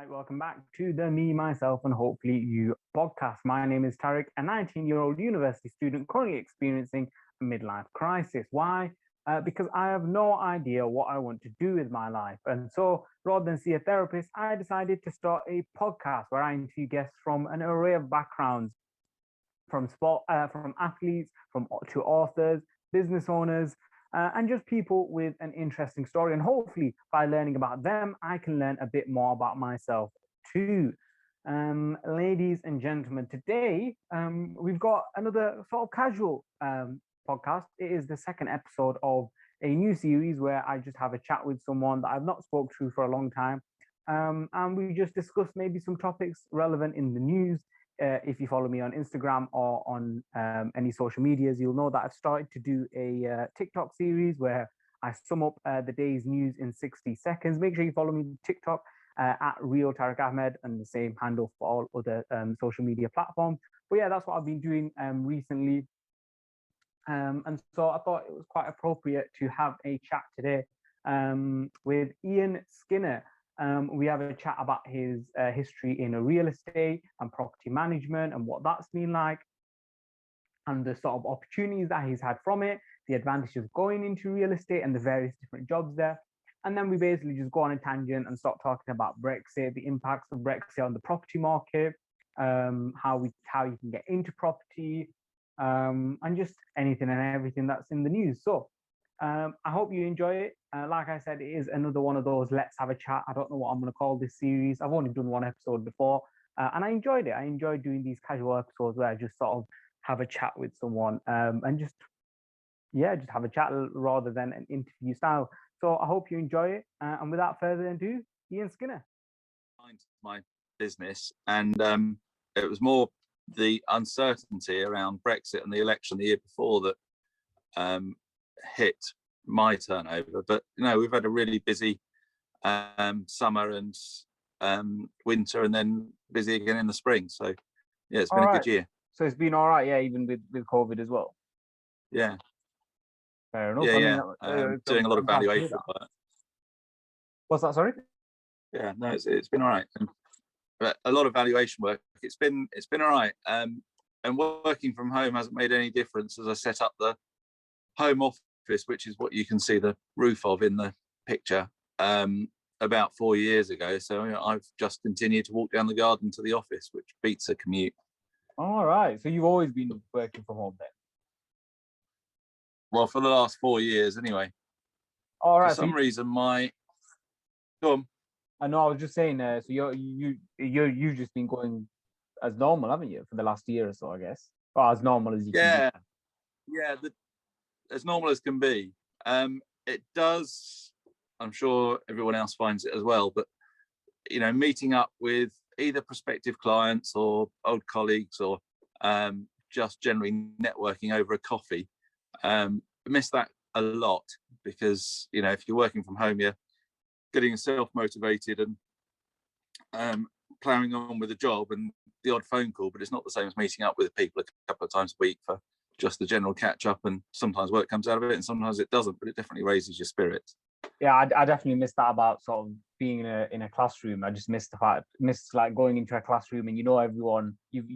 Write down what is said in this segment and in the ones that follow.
Right, welcome back to the Me, Myself, and Hopefully You podcast. My name is Tarek, a 19-year-old university student currently experiencing a midlife crisis. Why? Because I have no idea what I want to do with my life. And so, rather than see a therapist, I decided to start a podcast where I interview guests from an array of backgrounds, from athletes, to authors, business owners, and just people with an interesting story. And hopefully, by learning about them, I can learn a bit more about myself too. Ladies and gentlemen, today we've got another sort of casual podcast. It is the second episode of a new series where I just have a chat with someone that I've not spoke to for a long time. And we just discuss maybe some topics relevant in the news. If you follow me on Instagram or on any social medias, you'll know that I've started to do a TikTok series where I sum up the day's news in 60 seconds. Make sure you follow me on TikTok at Real Tariq Ahmed, and the same handle for all other social media platforms. But yeah, that's what I've been doing recently. And so I thought it was quite appropriate to have a chat today with Iain Skinner. We have a chat about his history in real estate and property management and what that's been like, and the sort of opportunities that he's had from it, the advantages of going into real estate and the various different jobs there. And then we basically just go on a tangent and start talking about Brexit, the impacts of Brexit on the property market, how you can get into property, and just anything and everything that's in the news. So I hope you enjoy it. Like I said, it is another one of those let's have a chat. I don't know what I'm going to call this series. I've only done one episode before, and I enjoyed it. I enjoyed doing these casual episodes where I just sort of have a chat with someone and just have a chat rather than an interview style. So I hope you enjoy it. And without further ado, Iain Skinner. My business, and it was more the uncertainty around Brexit and the election the year before that hit my turnover. But we've had a really busy summer and winter, and then busy again in the spring. So yeah, it's been a good year. So it's been all right, yeah, even with COVID as well. Yeah. Fair enough. Doing a lot of valuation work. What's that? Sorry. Yeah, no, it's been all right. But a lot of valuation work. It's been all right. And working from home hasn't made any difference as I set up the home office, which is what you can see the roof of in the picture, about 4 years ago. So I've just continued to walk down the garden to the office, which beats a commute. All right. So you've always been working from home then? Well, for the last 4 years anyway. All right. For some reason, Go on. I know. I was just saying. So you've just been going as normal, haven't you, for the last year or so? I guess. Or as normal as you can. Yeah. As normal as can be. It does. I'm sure everyone else finds it as well. But meeting up with either prospective clients or old colleagues, or just generally networking over a coffee. I miss that a lot because if you're working from home, you're getting yourself motivated and ploughing on with a job and the odd phone call, but it's not the same as meeting up with people a couple of times a week for just the general catch up. And sometimes work comes out of it and sometimes it doesn't, but it definitely raises your spirits. Yeah, I definitely miss that about sort of being in a classroom. I just miss like going into a classroom and everyone. You've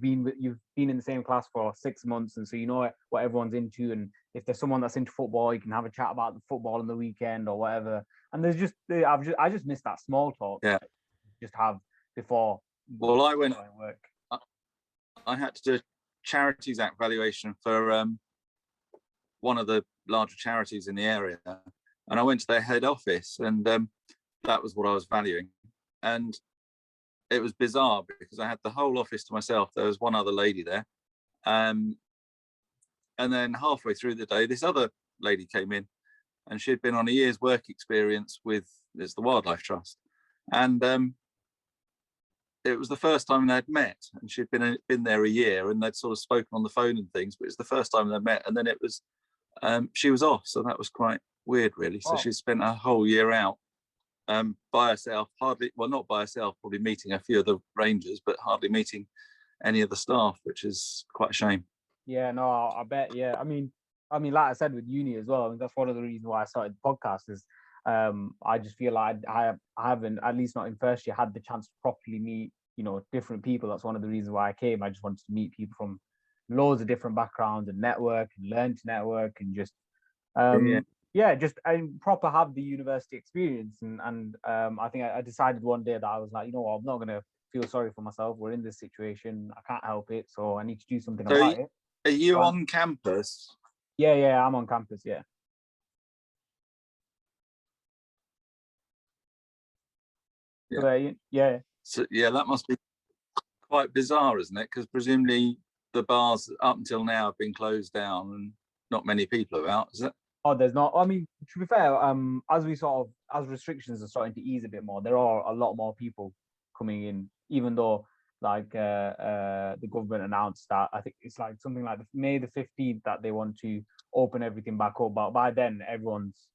been in the same class for 6 months, and so you know what everyone's into. And if there's someone that's into football, you can have a chat about the football on the weekend or whatever. And there's I just miss that small talk. Yeah. Just have before. Well, I had to do a Charities Act valuation for one of the larger charities in the area. And I went to their head office, and that was what I was valuing. And it was bizarre because I had the whole office to myself. There was one other lady there. And then halfway through the day, this other lady came in, and she'd been on a year's work experience with the Wildlife Trust. And it was the first time they'd met, and she'd been there a year, and they'd sort of spoken on the phone and things, but it's the first time they met. And then it was, she was off. So that was quite weird, really. So she spent a whole year out by herself, not by herself, probably meeting a few of the rangers, but hardly meeting any of the staff, which is quite a shame. Yeah, no, I bet. Yeah, I mean, like I said with uni as well. I mean, that's one of the reasons why I started the podcast. Is I just feel like I haven't, at least not in first year, had the chance to properly meet, different people. That's one of the reasons why I came. I just wanted to meet people from loads of different backgrounds and network and learn to network and just Yeah. just proper have the university experience. And I think I decided one day that I was like, I'm not gonna feel sorry for myself. We're in this situation. I can't help it, so I need to do something So about it. are you So on campus? yeah, I'm on campus. Yeah. Yeah. So yeah. So yeah, that must be quite bizarre, isn't it? Because presumably the bars up until now have been closed down and not many people about, is it? Oh, there's not. I mean, to be fair, as restrictions are starting to ease a bit more, there are a lot more people coming in. Even though, like, the government announced that I think it's like something like May the 15th that they want to open everything back up. But by then, everyone's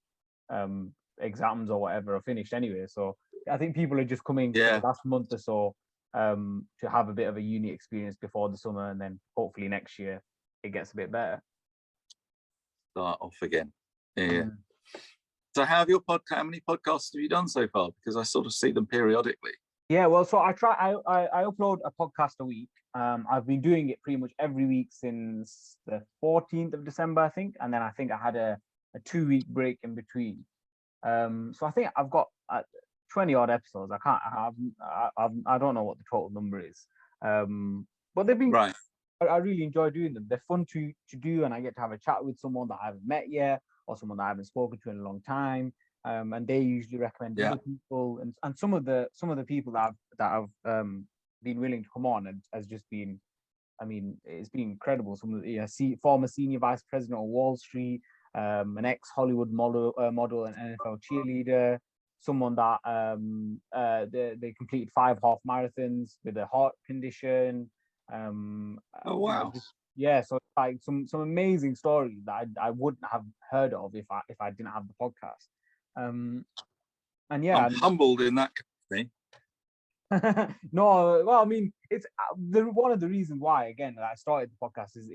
exams or whatever are finished anyway. So I think people are just coming for the Yeah, last month or so to have a bit of a uni experience before the summer, and then hopefully next year it gets a bit better. start off again. Yeah. Mm. So how many podcasts have you done so far? Because I sort of see them periodically. Yeah, well, so I upload a podcast a week. I've been doing it pretty much every week since the 14th of December, I think, and then I think I had a 2 week break in between. So I think I've got 20 odd episodes. I don't know what the total number is. But they've been, Right. I really enjoy doing them. They're fun to do, and I get to have a chat with someone that I haven't met yet, or someone that I haven't spoken to in a long time. And they usually recommend Yeah. other people, and some of the people that have been willing to come on and has just been, I mean, it's been incredible. Some of the former senior vice president of Wall Street, an ex-Hollywood model and NFL cheerleader, someone that they completed 5 half marathons with a heart condition. Oh wow. Yeah, so like some amazing stories that I wouldn't have heard of if I didn't have the podcast. And yeah, I'm humbled in that company. no, well, I mean, it's one of the reasons why again that I started the podcast is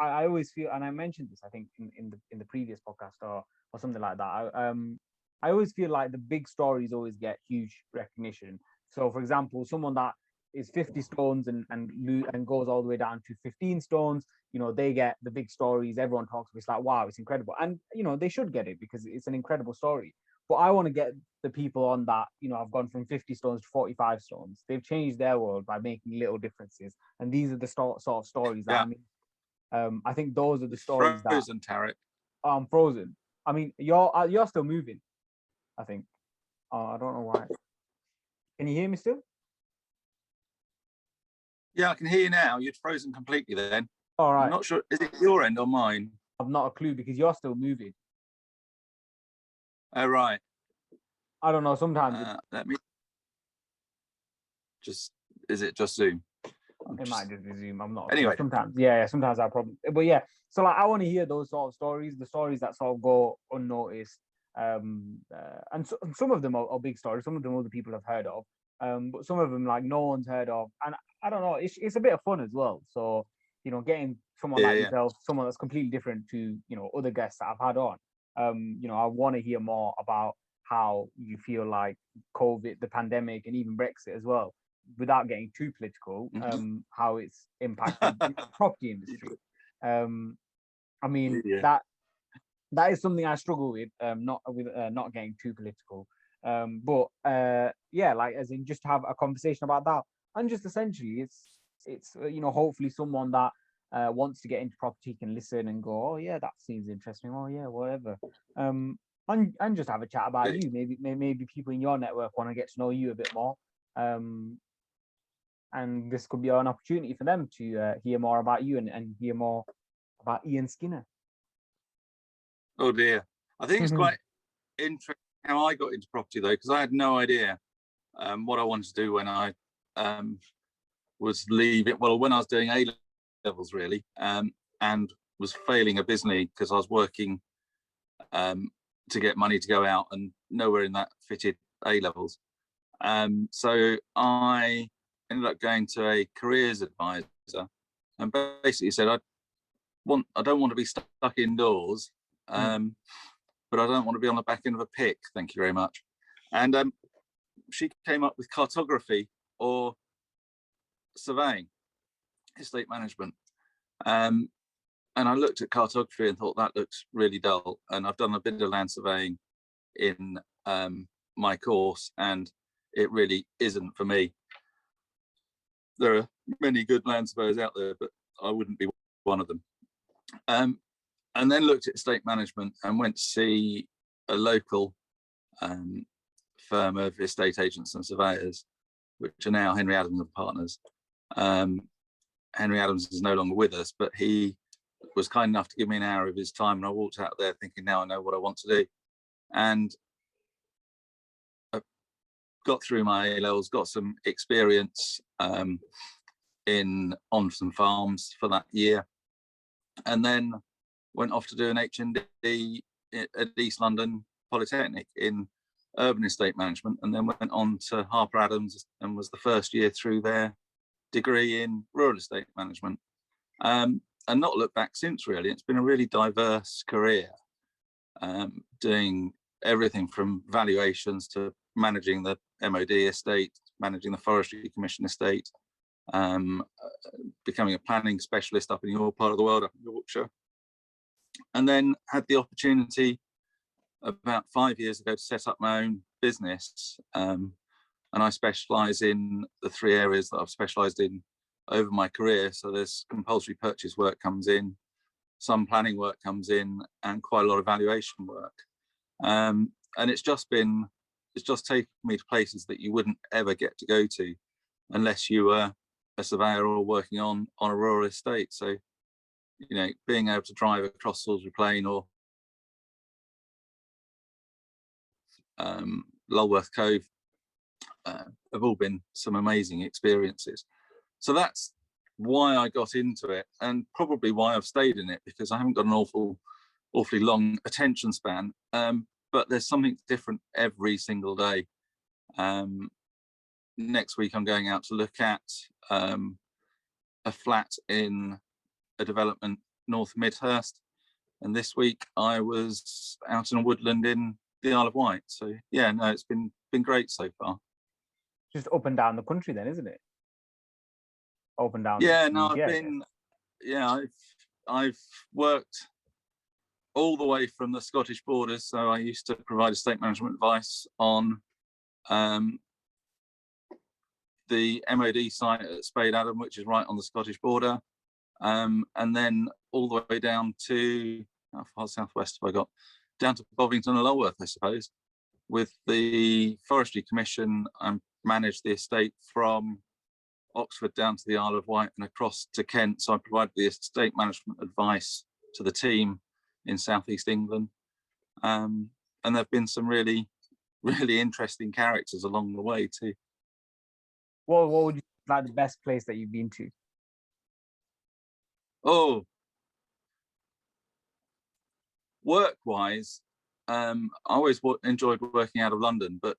I always feel, and I mentioned this I think in the previous podcast or something like that. I always feel like the big stories always get huge recognition. So, for example, someone that is 50 stones and goes all the way down to 15 stones, they get the big stories. Everyone talks about it. It's like, wow, it's incredible, and they should get it because it's an incredible story. But I want to get the people on that, I've gone from 50 stones to 45 stones. They've changed their world by making little differences. And these are the sort of stories that Yeah. I mean. I think those are the stories that Frozen, Tarek. I'm frozen. I mean, you're still moving, I think. I don't know why. Can you hear me still? Yeah, I can hear you now. You'd frozen completely then. All right. I'm not sure. Is it your end or mine? I've not a clue because you're still moving. Oh, right. I don't know. Sometimes Let me just, is it just Zoom? it might just be Zoom. I'm not. Anyway. Sometimes, yeah. Sometimes I probably, but yeah. So like, I want to hear those sort of stories, the stories that sort of go unnoticed. And some of them are big stories. Some of them other people have heard of. But some of them like no one's heard of. And I don't know. It's a bit of fun as well. So getting someone like yourself, someone that's completely different to other guests that I've had on. I want to hear more about how you feel like COVID, the pandemic, and even Brexit as well, without getting too political, how it's impacted the property industry. I mean, that is something I struggle with, not getting too political. But yeah, like as in just have a conversation about that, and just essentially, it's hopefully someone that wants to get into property can listen and go, oh yeah, that seems interesting. Oh yeah, whatever. And just have a chat about you. Maybe people in your network want to get to know you a bit more. And this could be an opportunity for them to hear more about you and hear more about Iain Skinner. Oh dear. I think it's quite interesting how I got into property though, because I had no idea what I wanted to do when I was leaving. Well, when I was doing A levels really, and was failing abysmally because I was working to get money to go out, and nowhere in that fitted A levels. So I ended up going to a careers advisor, and basically said I don't want to be stuck indoors. but I don't want to be on the back end of a pick. Thank you very much. And she came up with cartography or surveying, estate management. And I looked at cartography and thought that looks really dull. And I've done a bit of land surveying in my course, and it really isn't for me. There are many good land surveyors out there, but I wouldn't be one of them. And then looked at estate management and went to see a local firm of estate agents and surveyors, which are now Henry Adams and Partners. Henry Adams is no longer with us, but he was kind enough to give me an hour of his time, and I walked out there thinking, now I know what I want to do. And I got through my A-levels, got some experience on some farms for that year, and then went off to do an HND at East London Polytechnic in urban estate management, and then went on to Harper Adams and was the first year through their degree in rural estate management, and not looked back since. Really, it's been a really diverse career, doing everything from valuations to managing the MOD estate, managing the Forestry Commission estate, becoming a planning specialist up in your part of the world, up in Yorkshire, and then had the opportunity about 5 years ago to set up my own business. And I specialise in the three areas that I've specialised in over my career. So there's compulsory purchase work comes in, some planning work comes in, and quite a lot of valuation work. And it's just taken me to places that you wouldn't ever get to go to unless you were a surveyor or working on a rural estate. So, you know, being able to drive across Salisbury Plain or Lulworth Cove have all been some amazing experiences. So that's why I got into it, and probably why I've stayed in it, because I haven't got an awfully long attention span, but there's something different every single day. Next week I'm going out to look at a flat in a development north of Midhurst, and this week I was out in a woodland in the Isle of Wight. So yeah, no, it's been great so far. Just up and down the country then, isn't it? Up and down. Yeah, no, I've worked all the way from the Scottish borders. So I used to provide estate management advice on the MOD site at Spade Adam, which is right on the Scottish border, and then all the way down to, how far southwest have I got? Down to Bovington and Lulworth, I suppose. With the Forestry Commission, I managed the estate from Oxford down to the Isle of Wight and across to Kent. So I provided the estate management advice to the team in southeast England. And there have been some really, really interesting characters along the way too. What would you say like the best place that you've been to? Oh, work-wise, I always enjoyed working out of London, but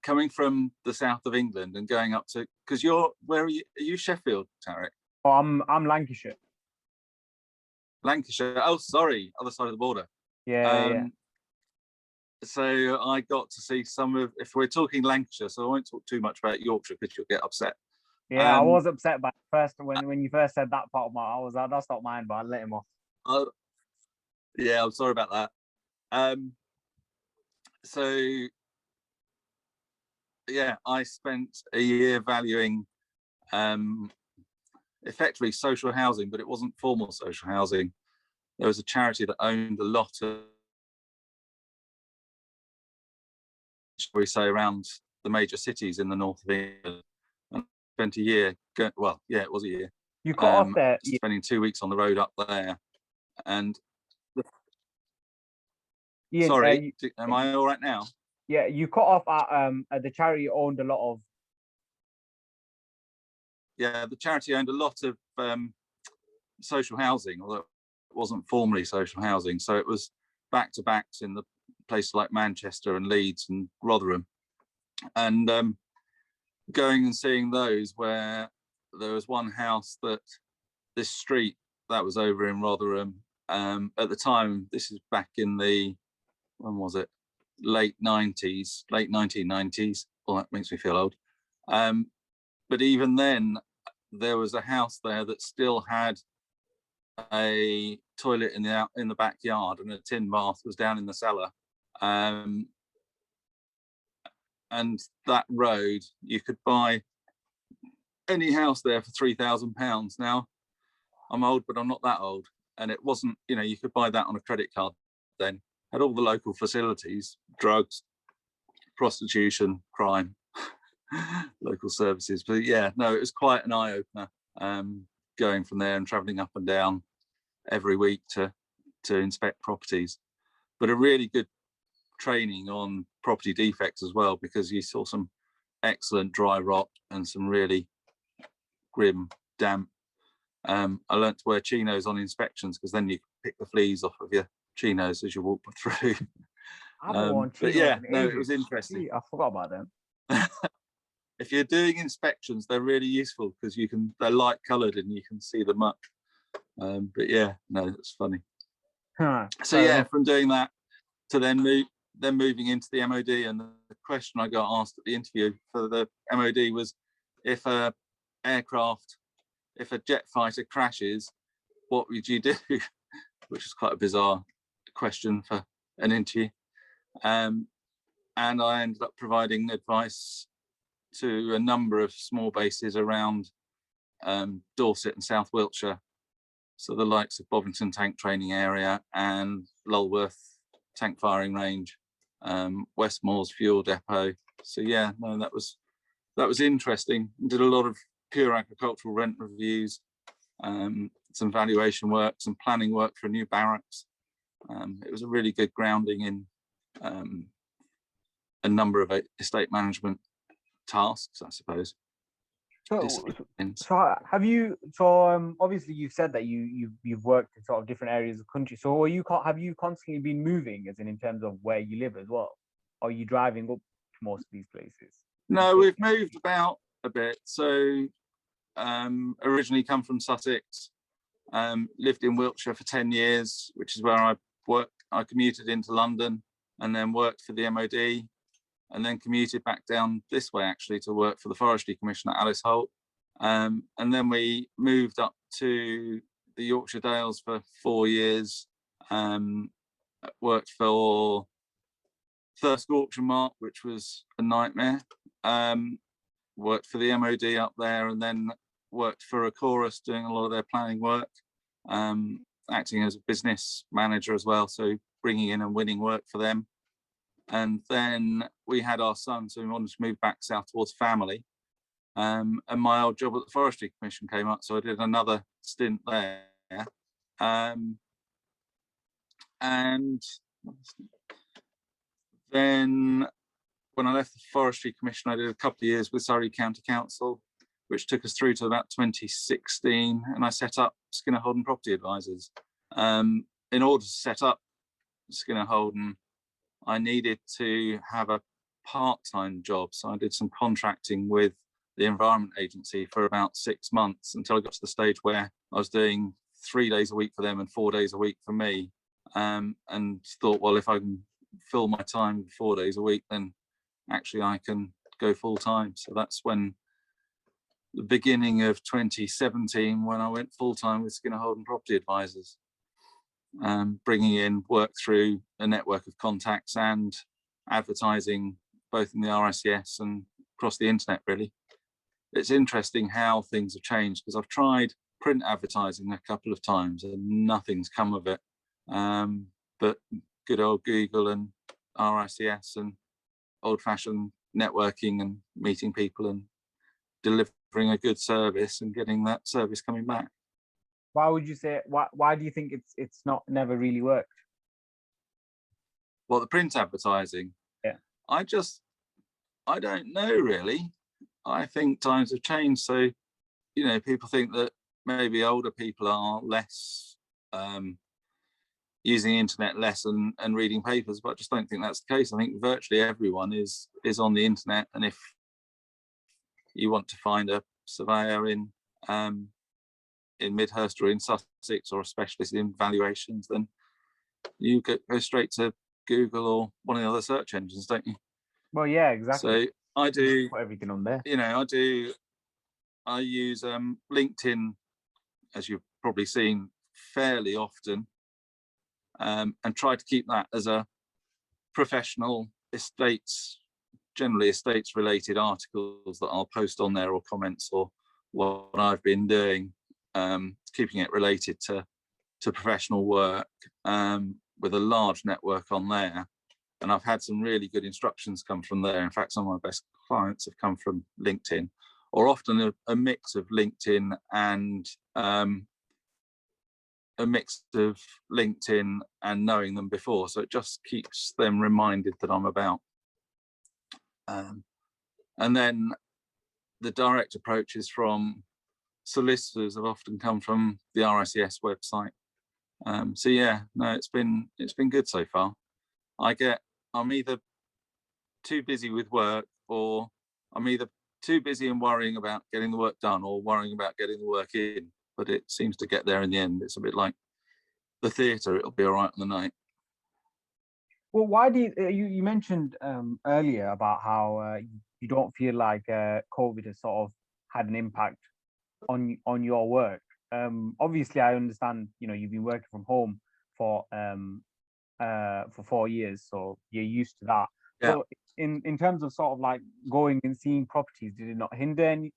coming from the south of England and going up to, because where are you? Are you Sheffield, Tarek? Oh, I'm Lancashire. Lancashire. Oh, sorry, other side of the border. Yeah. So I got to see some of, if we're talking Lancashire, so I won't talk too much about Yorkshire because you'll get upset. Yeah, I was upset by first when you first said that part of my. I was like, that's not mine, but I let him off. Yeah, I'm sorry about that. So yeah, I spent a year valuing effectively social housing, but it wasn't formal social housing. There was a charity that owned a lot of, shall we say, around the major cities in the north of England. And I spent a year, it was a year. You cut off there. Spending 2 weeks on the road up there. And Iain, sorry, am I all right now? Yeah, you cut off at the charity owned a lot of. Yeah, the charity owned a lot of social housing, although it wasn't formally social housing. So it was back-to-backs in the places like Manchester and Leeds and Rotherham. And going and seeing those, where there was one house that this street that was over in Rotherham, At the time, this is back in the, when was it? Late 90s, late 1990s. Well, that makes me feel old. But even then, there was a house there that still had a toilet in the backyard, and a tin bath was down in the cellar. And that road, you could buy any house there for £3,000. Now, I'm old, but I'm not that old. And it wasn't, you know, you could buy that on a credit card then. Had all the local facilities, drugs, prostitution, crime, local services. But yeah, no, it was quite an eye-opener, going from there and traveling up and down every week to inspect properties. But a really good training on property defects as well, because you saw some excellent dry rot and some really grim damp. I learned to wear chinos on inspections, because then you pick the fleas off of your chinos as you walk through. I haven't worn chinos but yeah, in no, ages. it was interesting. I forgot about them. If you're doing inspections, they're really useful, because they're light coloured and you can see the muck. But yeah, no, it's funny. So yeah, from doing that to then moving into the MOD, and the question I got asked at the interview for the MOD was, if a jet fighter crashes, what would you do? Which is quite a bizarre question for an interview. And I ended up providing advice to a number of small bases around Dorset and South Wiltshire. So the likes of Bovington Tank Training Area and Lulworth Tank Firing Range, Westmore's Fuel Depot. So yeah, no, that was interesting. Did a lot of pure agricultural rent reviews, some valuation work, some planning work for a new barracks. It was a really good grounding in a number of estate management tasks, I suppose. So have you? So obviously you've said that you've worked in sort of different areas of the country. So have you constantly been moving, as in terms of where you live as well? Or are you driving up to most of these places? No, we've moved about a bit. So originally come from Sussex, lived in Wiltshire for 10 years, which is where I worked. I commuted into London and then worked for the MOD, and then commuted back down this way actually to work for the Forestry Commission at Alice Holt. And then we moved up to the Yorkshire Dales for 4 years, worked for Thirsk Auction Mart, which was a nightmare. Worked for the MOD up there, and then worked for a chorus doing a lot of their planning work, acting as a business manager as well, so bringing in and winning work for them. And then we had our son, so we wanted to move back south towards family. And my old job at the Forestry Commission came up, so I did another stint there. And then when I left the Forestry Commission, I did a couple of years with Surrey County Council, which took us through to about 2016, and I set up Skinner Holden Property Advisors. In order to set up Skinner Holden, I needed to have a part-time job, so I did some contracting with the Environment Agency for about 6 months, until I got to the stage where I was doing 3 days a week for them and 4 days a week for me, and thought, well, if I can fill my time 4 days a week, then actually I can go full-time. So that's when the beginning of 2017, when I went full-time with Skinner Holden Property Advisors, bringing in work through a network of contacts and advertising both in the RICS and across the internet, really. It's interesting how things have changed, because I've tried print advertising a couple of times and nothing's come of it. But good old Google and RICS and old-fashioned networking and meeting people and delivering a good service and getting that service coming back. Why would you say? Why do you think it's not never really worked? Well, the print advertising. Yeah. I don't know really. I think times have changed. So, you know, people think that maybe older people are less using the internet less and reading papers, but I just don't think that's the case. I think virtually everyone is on the internet, and if you want to find a surveyor in Midhurst or in Sussex, or a specialist in valuations, then you go straight to Google or one of the other search engines, don't you? Well, yeah, exactly. So I do, put everything on there. you know, I use LinkedIn, as you've probably seen, fairly often, and try to keep that as a professional generally estates related articles that I'll post on there, or comments, or what I've been doing, keeping it related to professional work, with a large network on there. And I've had some really good instructions come from there. In fact, some of my best clients have come from LinkedIn, or often a mix of LinkedIn and knowing them before. So it just keeps them reminded that I'm about. And then the direct approaches from solicitors have often come from the RICS website. So yeah, no, it's been good so far. I'm either too busy with work, or I'm either too busy and worrying about getting the work done, or worrying about getting the work in. But it seems to get there in the end. It's a bit like the theatre; it'll be all right on the night. Well, why do you mentioned earlier about how you don't feel like COVID has sort of had an impact on your work? Obviously, I understand. You've been working from home for 4 years, so you're used to that. Yeah. But in terms of sort of like going and seeing properties, did it not hinder any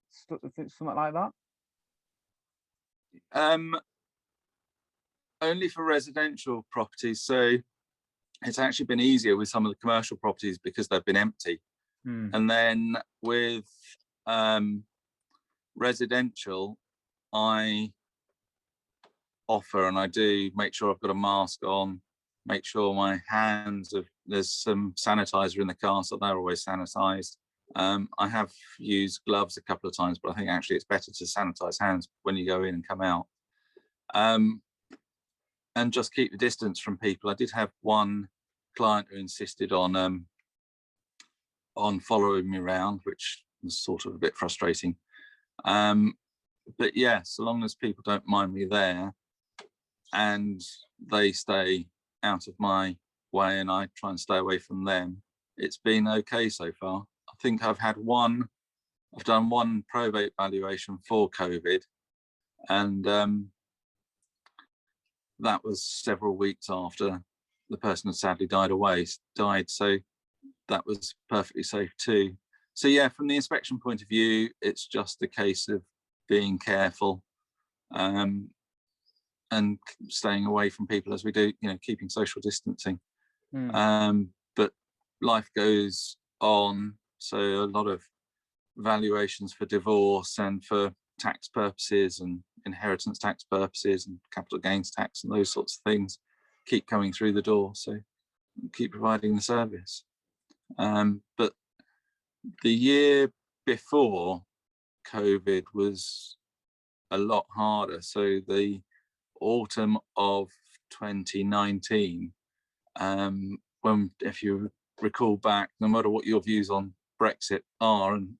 something like that? Only for residential properties. So it's actually been easier with some of the commercial properties because they've been empty. And then with residential, I offer, and I do make sure I've got a mask on, make sure my hands there's some sanitizer in the car, so they're always sanitized. I have used gloves a couple of times, but I think actually it's better to sanitize hands when you go in and come out. And just keep the distance from people. I did have one client who insisted on following me around, which was sort of a bit frustrating. But yeah, so long as people don't mind me there and they stay out of my way and I try and stay away from them, it's been okay so far. I think I've done one probate valuation for COVID, and that was several weeks after the person had sadly died. So that was perfectly safe too. So yeah, from the inspection point of view, it's just a case of being careful, and staying away from people as we do, keeping social distancing. But life goes on. So a lot of valuations for divorce and for tax purposes and inheritance tax purposes and capital gains tax and those sorts of things keep coming through the door. So keep providing the service. But the year before COVID was a lot harder. So the autumn of 2019, when, if you recall back, no matter what your views on Brexit are, and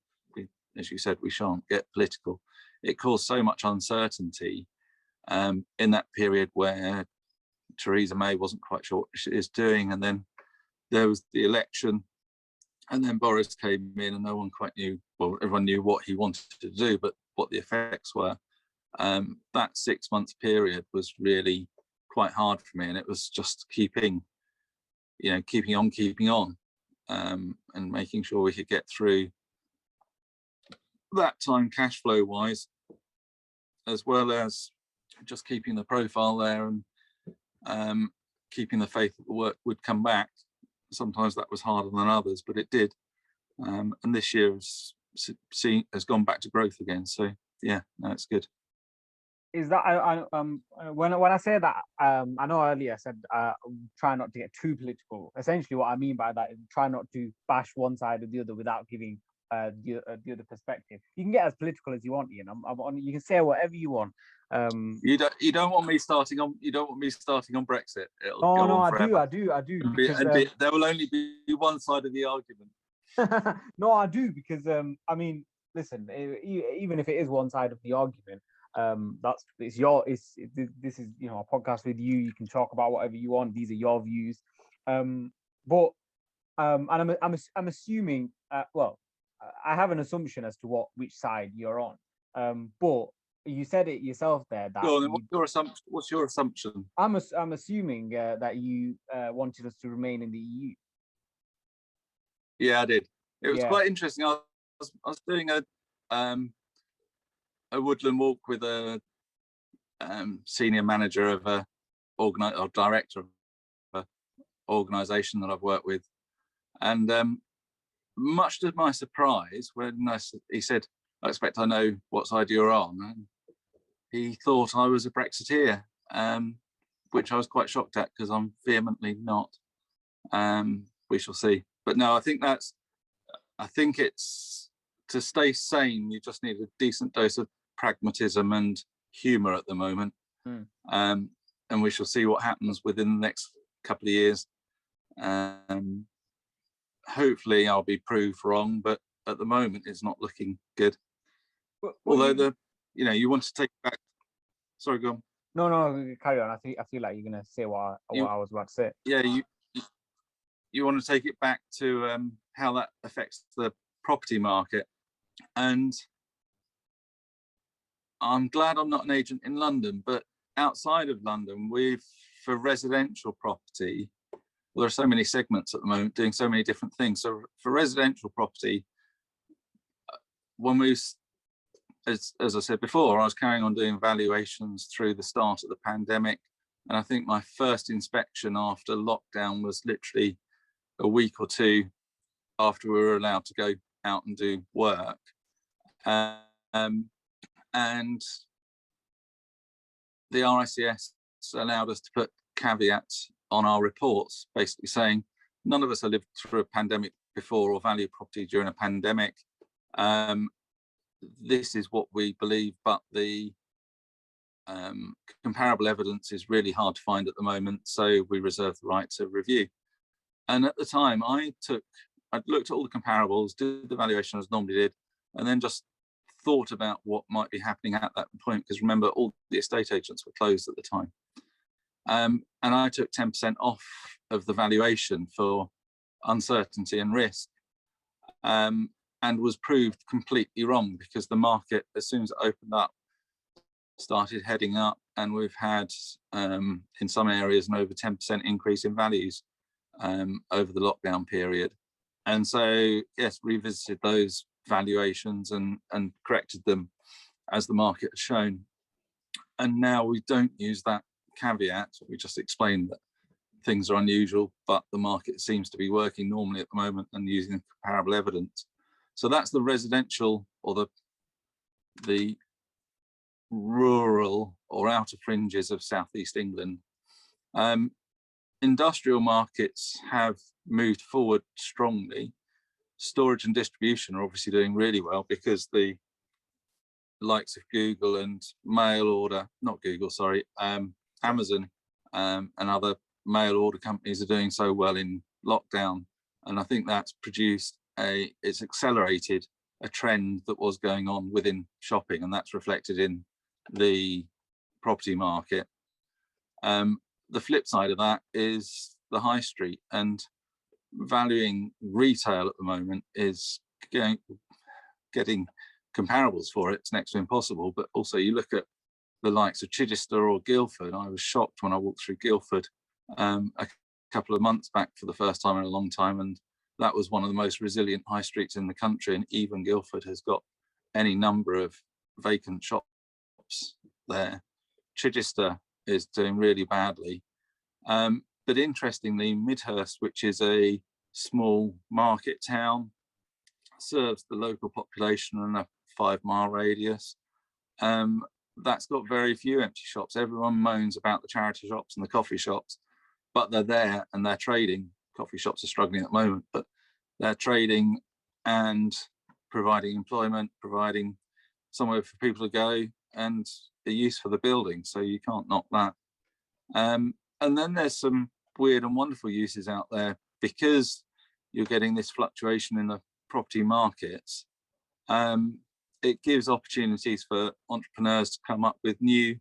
as you said, we shan't get political, it caused so much uncertainty in that period where Theresa May wasn't quite sure what she is doing, and then there was the election, and then Boris came in, and no one quite knew, well, everyone knew what he wanted to do, but what the effects were. That 6-month period was really quite hard for me, and it was just keeping on, and making sure we could get through that time cash flow wise, as well as just keeping the profile there and keeping the faith that the work would come back. Sometimes that was harder than others, but it did. And this year has gone back to growth again. So yeah, no, it's good. Is that when I say that, I know earlier I said try not to get too political. Essentially, what I mean by that is try not to bash one side or the other without giving the other perspective. You can get as political as you want, Ian. You can say whatever you want. You don't want me starting on Brexit. It'll Oh go no, on forever. I do. And there will only be one side of the argument. No, I do, because I mean, listen, even if it is one side of the argument, This is a podcast with you. You can talk about whatever you want. These are your views. But and I'm assuming I have an assumption as to which side you're on. But you said it yourself there that Go on, what's your assumption? I'm assuming that you wanted us to remain in the EU. Yeah, I did. It was Yeah. quite interesting. I was doing a woodland walk with a senior manager of or director of an organisation that I've worked with, and much to my surprise, when he said, "I expect I know what side you're on," and he thought I was a Brexiteer, which I was quite shocked at because I'm vehemently not. We shall see. But no, I think it's to stay sane, you just need a decent dose of pragmatism and humour at the moment. And we shall see what happens within the next couple of years. Hopefully I'll be proved wrong, but at the moment it's not looking good. Although you want to take it back. Sorry, go on. No, carry on. I feel like you're gonna say what I was about to say. Yeah, you want to take it back to how that affects the property market. And I'm glad I'm not an agent in London, but outside of London, for residential property, there are so many segments at the moment doing so many different things. So for residential property, when as I said before, I was carrying on doing valuations through the start of the pandemic. And I think my first inspection after lockdown was literally a week or two after we were allowed to go out and do work. And the RICS allowed us to put caveats on our reports, basically saying none of us have lived through a pandemic before or valued property during a pandemic. This is what we believe, but the comparable evidence is really hard to find at the moment, so we reserve the right to review. And at the time, I'd looked at all the comparables, did the valuation as normally did, and then just thought about what might be happening at that point, because remember, all the estate agents were closed at the time. And I took 10% off of the valuation for uncertainty and risk, and was proved completely wrong, because the market, as soon as it opened up, started heading up, and we've had, in some areas, an over 10% increase in values over the lockdown period. And so, yes, revisited those valuations and corrected them as the market has shown. And now we don't use that caveat. We just explain that things are unusual, but the market seems to be working normally at the moment and using comparable evidence. So that's the residential, or the rural or outer fringes of southeast England. Industrial markets have moved forward strongly. Storage and distribution are obviously doing really well, because the likes of Google and Amazon and other mail order companies are doing so well in lockdown. And I think that's it's accelerated a trend that was going on within shopping, and that's reflected in the property market. The flip side of that is the high street, and valuing retail at the moment is getting comparables for it. It's next to impossible. But also, you look at the likes of Chichester or Guildford. I was shocked when I walked through Guildford a couple of months back for the first time in a long time, and that was one of the most resilient high streets in the country, and even Guildford has got any number of vacant shops there. Chichester is doing really badly. But interestingly, Midhurst, which is a small market town, serves the local population in a 5-mile radius. That's got very few empty shops. Everyone moans about the charity shops and the coffee shops, but they're there and they're trading. Coffee shops are struggling at the moment, but they're trading and providing employment, providing somewhere for people to go, and a use for the building. So you can't knock that. And then there's some weird and wonderful uses out there, because you're getting this fluctuation in the property markets. it gives opportunities for entrepreneurs to come up with new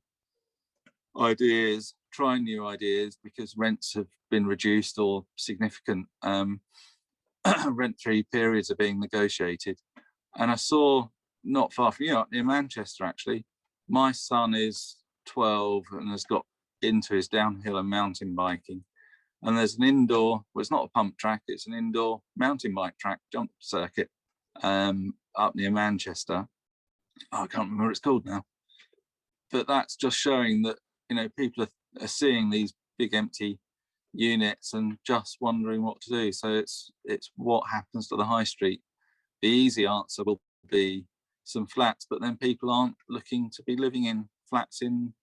ideas, try new ideas, because rents have been reduced or significant rent-free periods are being negotiated. And I saw not far from you, near Manchester actually, my son is 12 and has got into his downhill and mountain biking. And there's an indoor, well, it's not a pump track, it's an indoor mountain bike track jump circuit up near Manchester. Oh, I can't remember what it's called now. But that's just showing that, you know, people are seeing these big empty units and just wondering what to do. So it's what happens to the high street. The easy answer will be some flats, but then people aren't looking to be living in flats in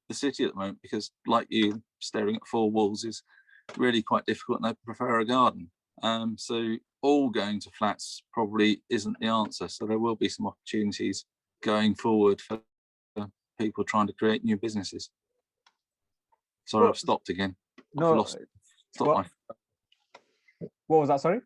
the city at the moment, because like you, staring at four walls is really quite difficult, and they prefer a garden. So all going to flats probably isn't the answer. So there will be some opportunities going forward for people trying to create new businesses. Sorry, Well, I've stopped again. no, what was that? Sorry.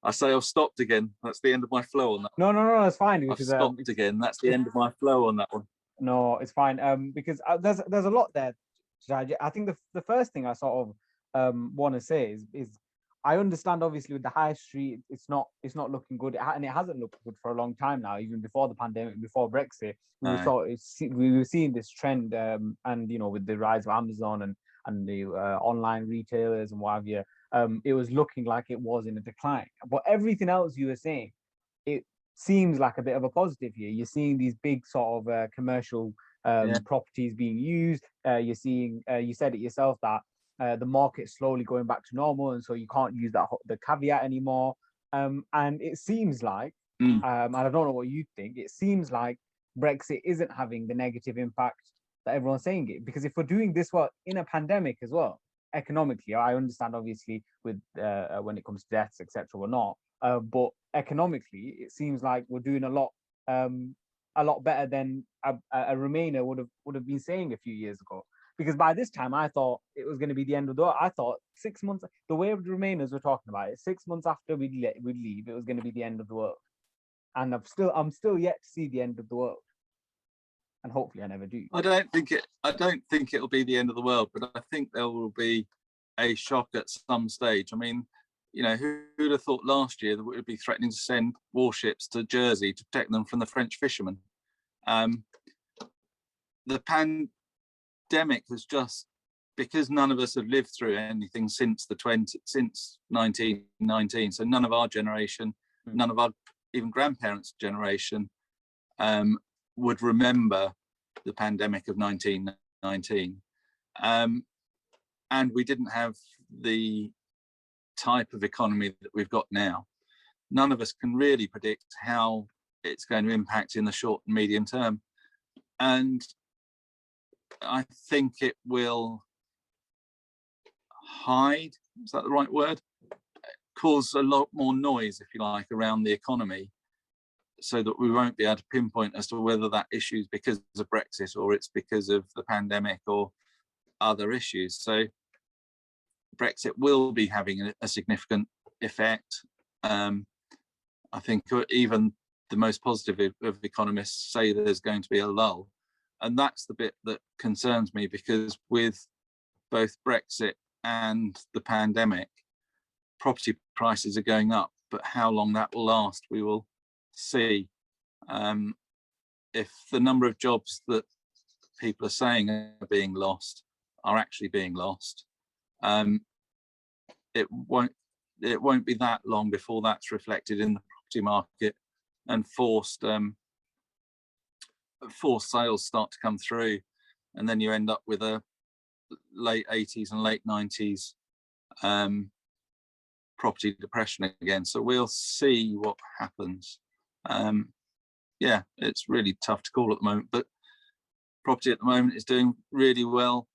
I say I've stopped again. That's the end of my flow on that. No, that's fine. I've stopped again. That's the end of my flow on that one. No, it's fine. Because there's a lot there. I think the first thing I sort of want to say is I understand, obviously, with the high street, it's not looking good, and it hasn't looked good for a long time now. Even before the pandemic, before Brexit, we were seeing this trend, and you know, with the rise of Amazon and the online retailers and what have you, it was looking like it was in a decline. But everything else you were saying, it seems like a bit of a positive here. You're seeing these big sort of commercial properties being used. You're seeing, you said it yourself, that the market's slowly going back to normal, and so you can't use the caveat anymore. And it seems like, and I don't know what you think, it seems like Brexit isn't having the negative impact that everyone's saying it. Because if we're doing this well in a pandemic as well, economically, I understand obviously with when it comes to deaths, etc., we're not. But economically, it seems like we're doing a lot better than a Remainer would have been saying a few years ago. Because by this time, I thought it was going to be the end of the world. I thought 6 months, the way the Remainers were talking about it, 6 months after we'd leave, it was going to be the end of the world. And I'm still yet to see the end of the world. And hopefully I never do. I don't think it'll be the end of the world, but I think there will be a shock at some stage. I mean, you know, who'd have thought last year that we would be threatening to send warships to Jersey to protect them from the French fishermen? The pandemic has just, because none of us have lived through anything since 1919, so none of our generation, none of our even grandparents' generation would remember the pandemic of 1919, and we didn't have the type of economy that we've got now. None of us can really predict how it's going to impact in the short and medium term, and I think it will hide, is that the right word? Cause a lot more noise, if you like, around the economy, so that we won't be able to pinpoint as to whether that issue is because of Brexit or it's because of the pandemic or other issues. So Brexit will be having a significant effect. I think even the most positive of economists say there's going to be a lull. And that's the bit that concerns me, because with both Brexit and the pandemic, property prices are going up, but how long that will last, we will see. If the number of jobs that people are saying are being lost are actually being lost, it won't be that long before that's reflected in the property market, and forced sales start to come through, and then you end up with a late 80s and late 90s property depression again. So we'll see what happens. Yeah, it's really tough to call at the moment, but property at the moment is doing really well.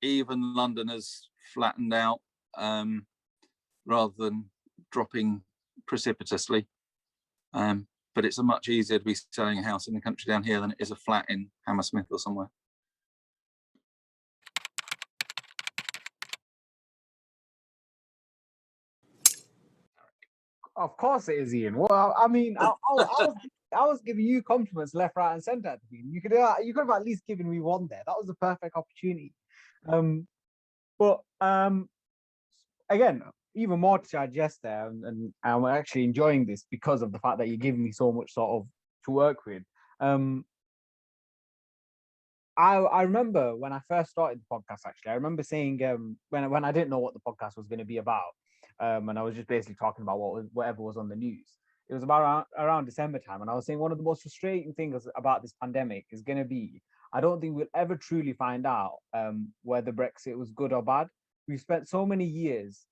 Even London has flattened out rather than dropping precipitously. But it's much easier to be selling a house in the country down here than it is a flat in Hammersmith or somewhere. Of course it is, Ian. Well, I mean, I was giving you compliments left, right, and centre at the beginning. You could have at least given me one there. That was the perfect opportunity. But again, even more to digest there, and I'm actually enjoying this because of the fact that you're giving me so much sort of to work with. I remember when I first started the podcast. Actually, I remember saying when I didn't know what the podcast was going to be about, and I was just basically talking about whatever was on the news. It was about around December time, and I was saying one of the most frustrating things about this pandemic is going to be I don't think we'll ever truly find out whether Brexit was good or bad. We've spent so many years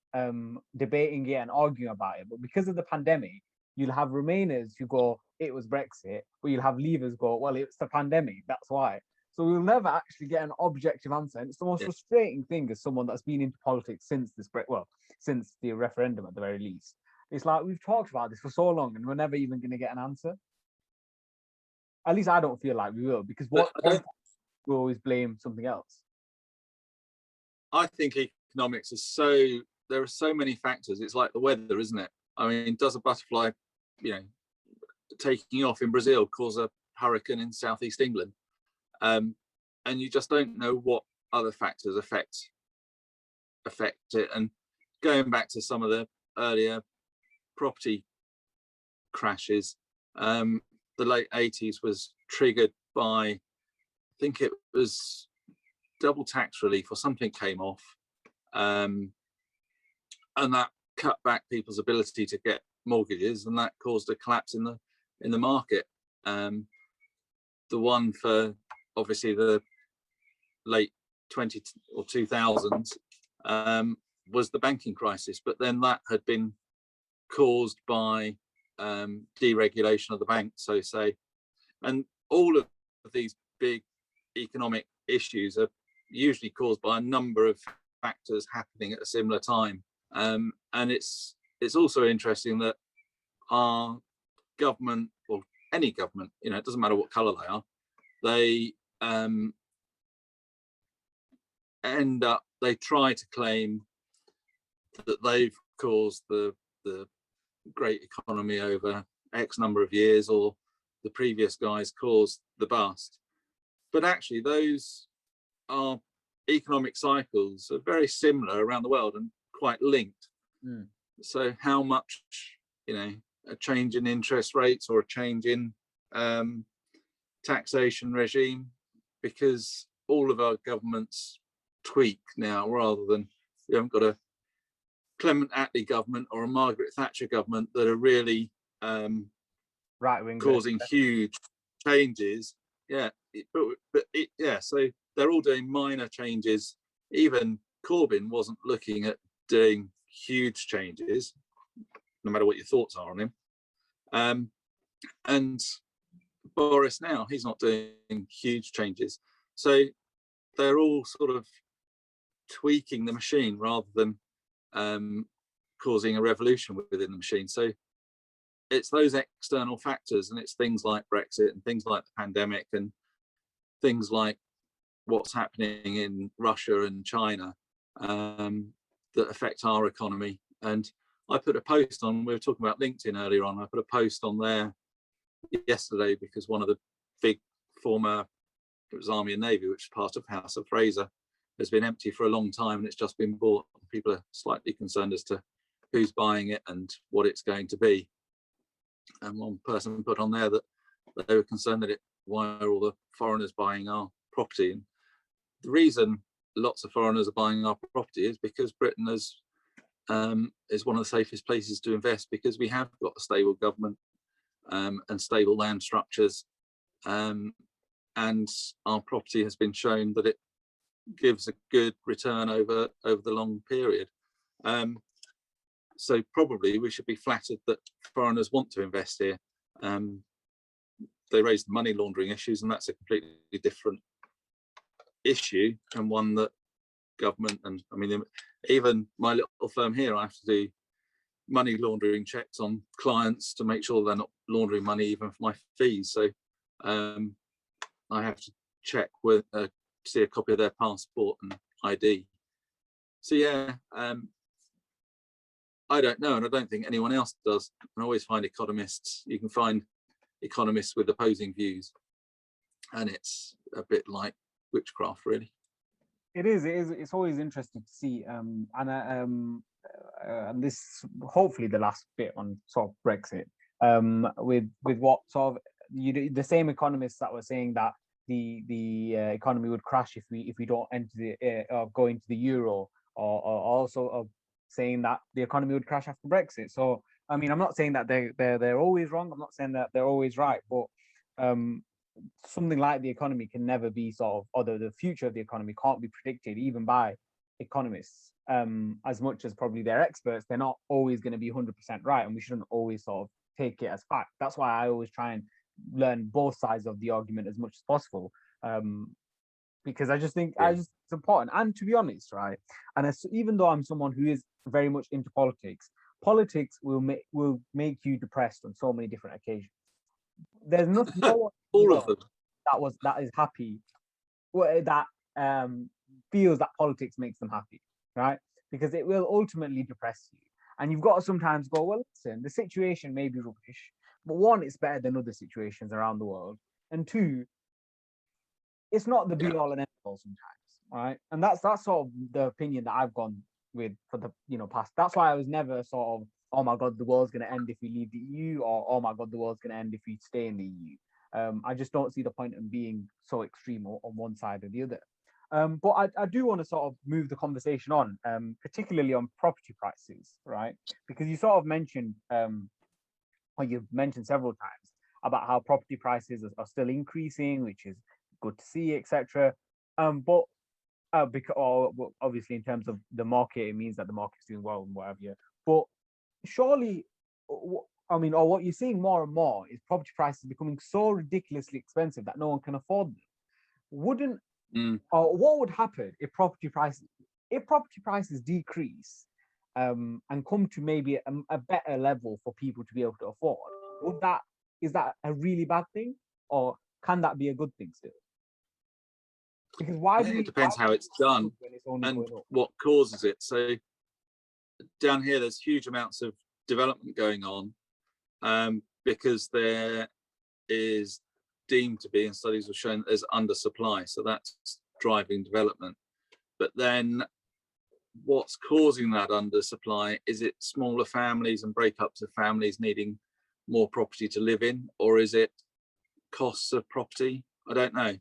debating it and arguing about it, but because of the pandemic, you'll have Remainers who go, "It was Brexit," but you'll have Leavers go, "Well, it's the pandemic, that's why." So we'll never actually get an objective answer. And it's the most frustrating thing as someone that's been into politics since since the referendum at the very least. It's like we've talked about this for so long and we're never even going to get an answer. At least I don't feel like we will, because we always blame something else. I think economics is there are so many factors. It's like the weather, isn't it? I mean, does a butterfly, taking off in Brazil cause a hurricane in southeast England? And you just don't know what other factors affect it. And going back to some of the earlier property crashes, the late 80s was triggered by, I think it was double tax relief or something came off, and that cut back people's ability to get mortgages, and that caused a collapse in the market. The one for obviously the late 2000s was the banking crisis, but then that had been caused by deregulation of the bank, so say, and all of these big economic issues are usually caused by a number of factors happening at a similar time. And it's also interesting that our government, or any government, it doesn't matter what color they are, they they try to claim that they've caused the great economy over X number of years, or the previous guys caused the bust. But actually, those are economic cycles are very similar around the world and quite linked. So how much, a change in interest rates or a change in taxation regime, because all of our governments tweak now, rather than, we haven't got a Clement Attlee government or a Margaret Thatcher government that are really right-wing causing huge changes. So they're all doing minor changes. Even Corbyn wasn't looking at doing huge changes, no matter what your thoughts are on him. And Boris now, he's not doing huge changes. So they're all sort of tweaking the machine rather than causing a revolution within the machine. So it's those external factors, and it's things like Brexit and things like the pandemic and things like what's happening in Russia and China that affect our economy. And I put a post on, we were talking about LinkedIn earlier on, I put a post on there yesterday because one of the big former, it was Army and Navy, which is part of House of Fraser, has been empty for a long time and it's just been bought. People are slightly concerned as to who's buying it and what it's going to be. And one person put on there that they were concerned that why are all the foreigners buying our property? And the reason lots of foreigners are buying our property is because Britain is one of the safest places to invest, because we have got a stable government and stable land structures, and our property has been shown that it gives a good return over the long period. So probably we should be flattered that foreigners want to invest here. They raise the money laundering issues, and that's a completely different issue, and one that government, and I mean, even my little firm here, I have to do money laundering checks on clients to make sure they're not laundering money even for my fees. So I have to check with see a copy of their passport and ID. So yeah, I don't know, and I don't think anyone else does. And I always find economists, you can find economists with opposing views, and it's a bit like witchcraft, really. It is. It's always interesting to see. And this hopefully the last bit on sort of Brexit. With what sort of the same economists that were saying that the economy would crash if we don't enter the go into the euro, or also saying that the economy would crash after Brexit. So I mean, I'm not saying that they're always wrong. I'm not saying that they're always right, but something like the economy can never be sort of, or the future of the economy can't be predicted even by economists. As much as probably they're experts, they're not always going to be 100% right, and we shouldn't always sort of take it as fact. That's why I always try and learn both sides of the argument as much as possible, because I just think it's important. And to be honest, right, and even though I'm someone who is very much into politics, politics will make you depressed on so many different occasions. There's no one all of them that is happy, that feels that politics makes them happy, right? Because it will ultimately depress you, and you've got to sometimes go, well, listen, the situation may be rubbish, but one, it's better than other situations around the world, and two, it's not the be all and end all sometimes, right? And that's sort of the opinion that I've gone with for the past. That's why I was never sort of, oh my god, the world's going to end if we leave the EU, or oh my god, the world's going to end if we stay in the EU. I just don't see the point in being so extreme on one side or the other. But I do want to sort of move the conversation on, particularly on property prices, right? Because you sort of mentioned, or you've mentioned several times about how property prices are still increasing, which is good to see, etc. But because obviously in terms of the market, it means that the market's doing well and whatever. Yeah. But surely, I mean, or what you're seeing more and more is property prices becoming so ridiculously expensive that no one can afford them. Wouldn't or what would happen if property prices decrease, and come to maybe a better level for people to be able to afford? Is that a really bad thing, or can that be a good thing still? Because I think it depends how it's done and what causes it. So down here, there's huge amounts of development going on, because there is deemed to be, and studies have shown, there's undersupply, so that's driving development. But then what's causing that undersupply? Is it smaller families and breakups of families needing more property to live in, or is it costs of property? I don't know,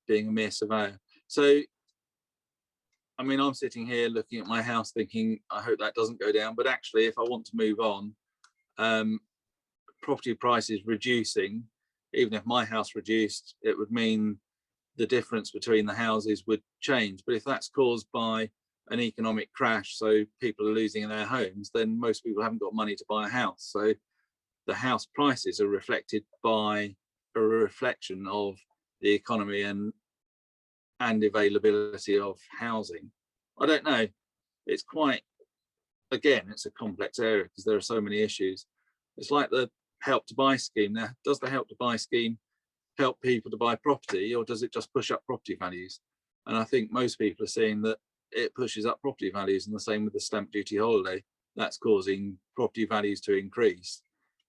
being a mere surveyor. So I mean, I'm sitting here looking at my house thinking, I hope that doesn't go down. But actually, if I want to move on, property prices reducing, even if my house reduced, it would mean the difference between the houses would change. But if that's caused by an economic crash, so people are losing their homes, then most people haven't got money to buy a house. So the house prices are reflected by a reflection of the economy and availability of housing. I don't know. It's quite, again, it's a complex area because there are so many issues. It's like the Help to Buy scheme. Now, does the Help to Buy scheme help people to buy property, or does it just push up property values? And I think most people are seeing that it pushes up property values, and the same with the stamp duty holiday. That's causing property values to increase.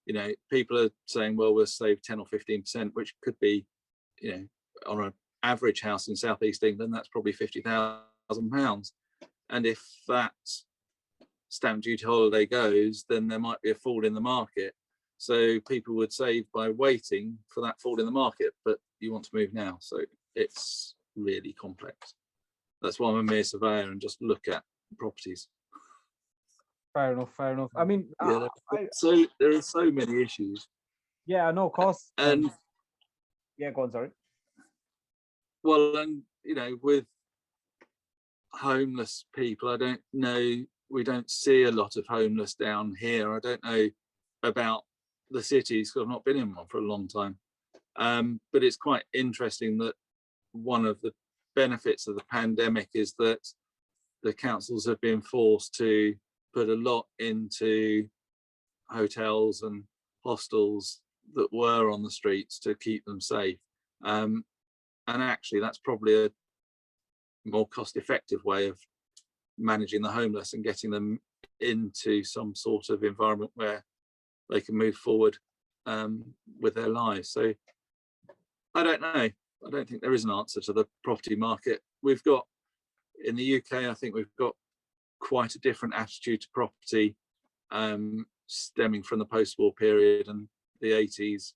You know, people are saying, well, we'll save 10 or 15%, which could be, you know, on an average house in Southeast England, that's probably £50,000. And if that stamp duty holiday goes, then there might be a fall in the market. So people would save by waiting for that fall in the market, but you want to move now. So it's really complex. That's why I'm a mere surveyor and just look at properties. Fair enough. I mean, yeah, so there are so many issues. Yeah, no, of course. And yeah, go on, sorry. Well, and you know, with homeless people, I don't know, we don't see a lot of homeless down here. I don't know about the cities because I've not been in one for a long time. But it's quite interesting that one of the benefits of the pandemic is that the councils have been forced to put a lot into hotels and hostels that were on the streets to keep them safe. And actually, that's probably a more cost-effective way of managing the homeless and getting them into some sort of environment where they can move forward with their lives. So I don't know. I don't think there is an answer to the property market. We've got, in the UK, I think we've got quite a different attitude to property, stemming from the post-war period and the 80s,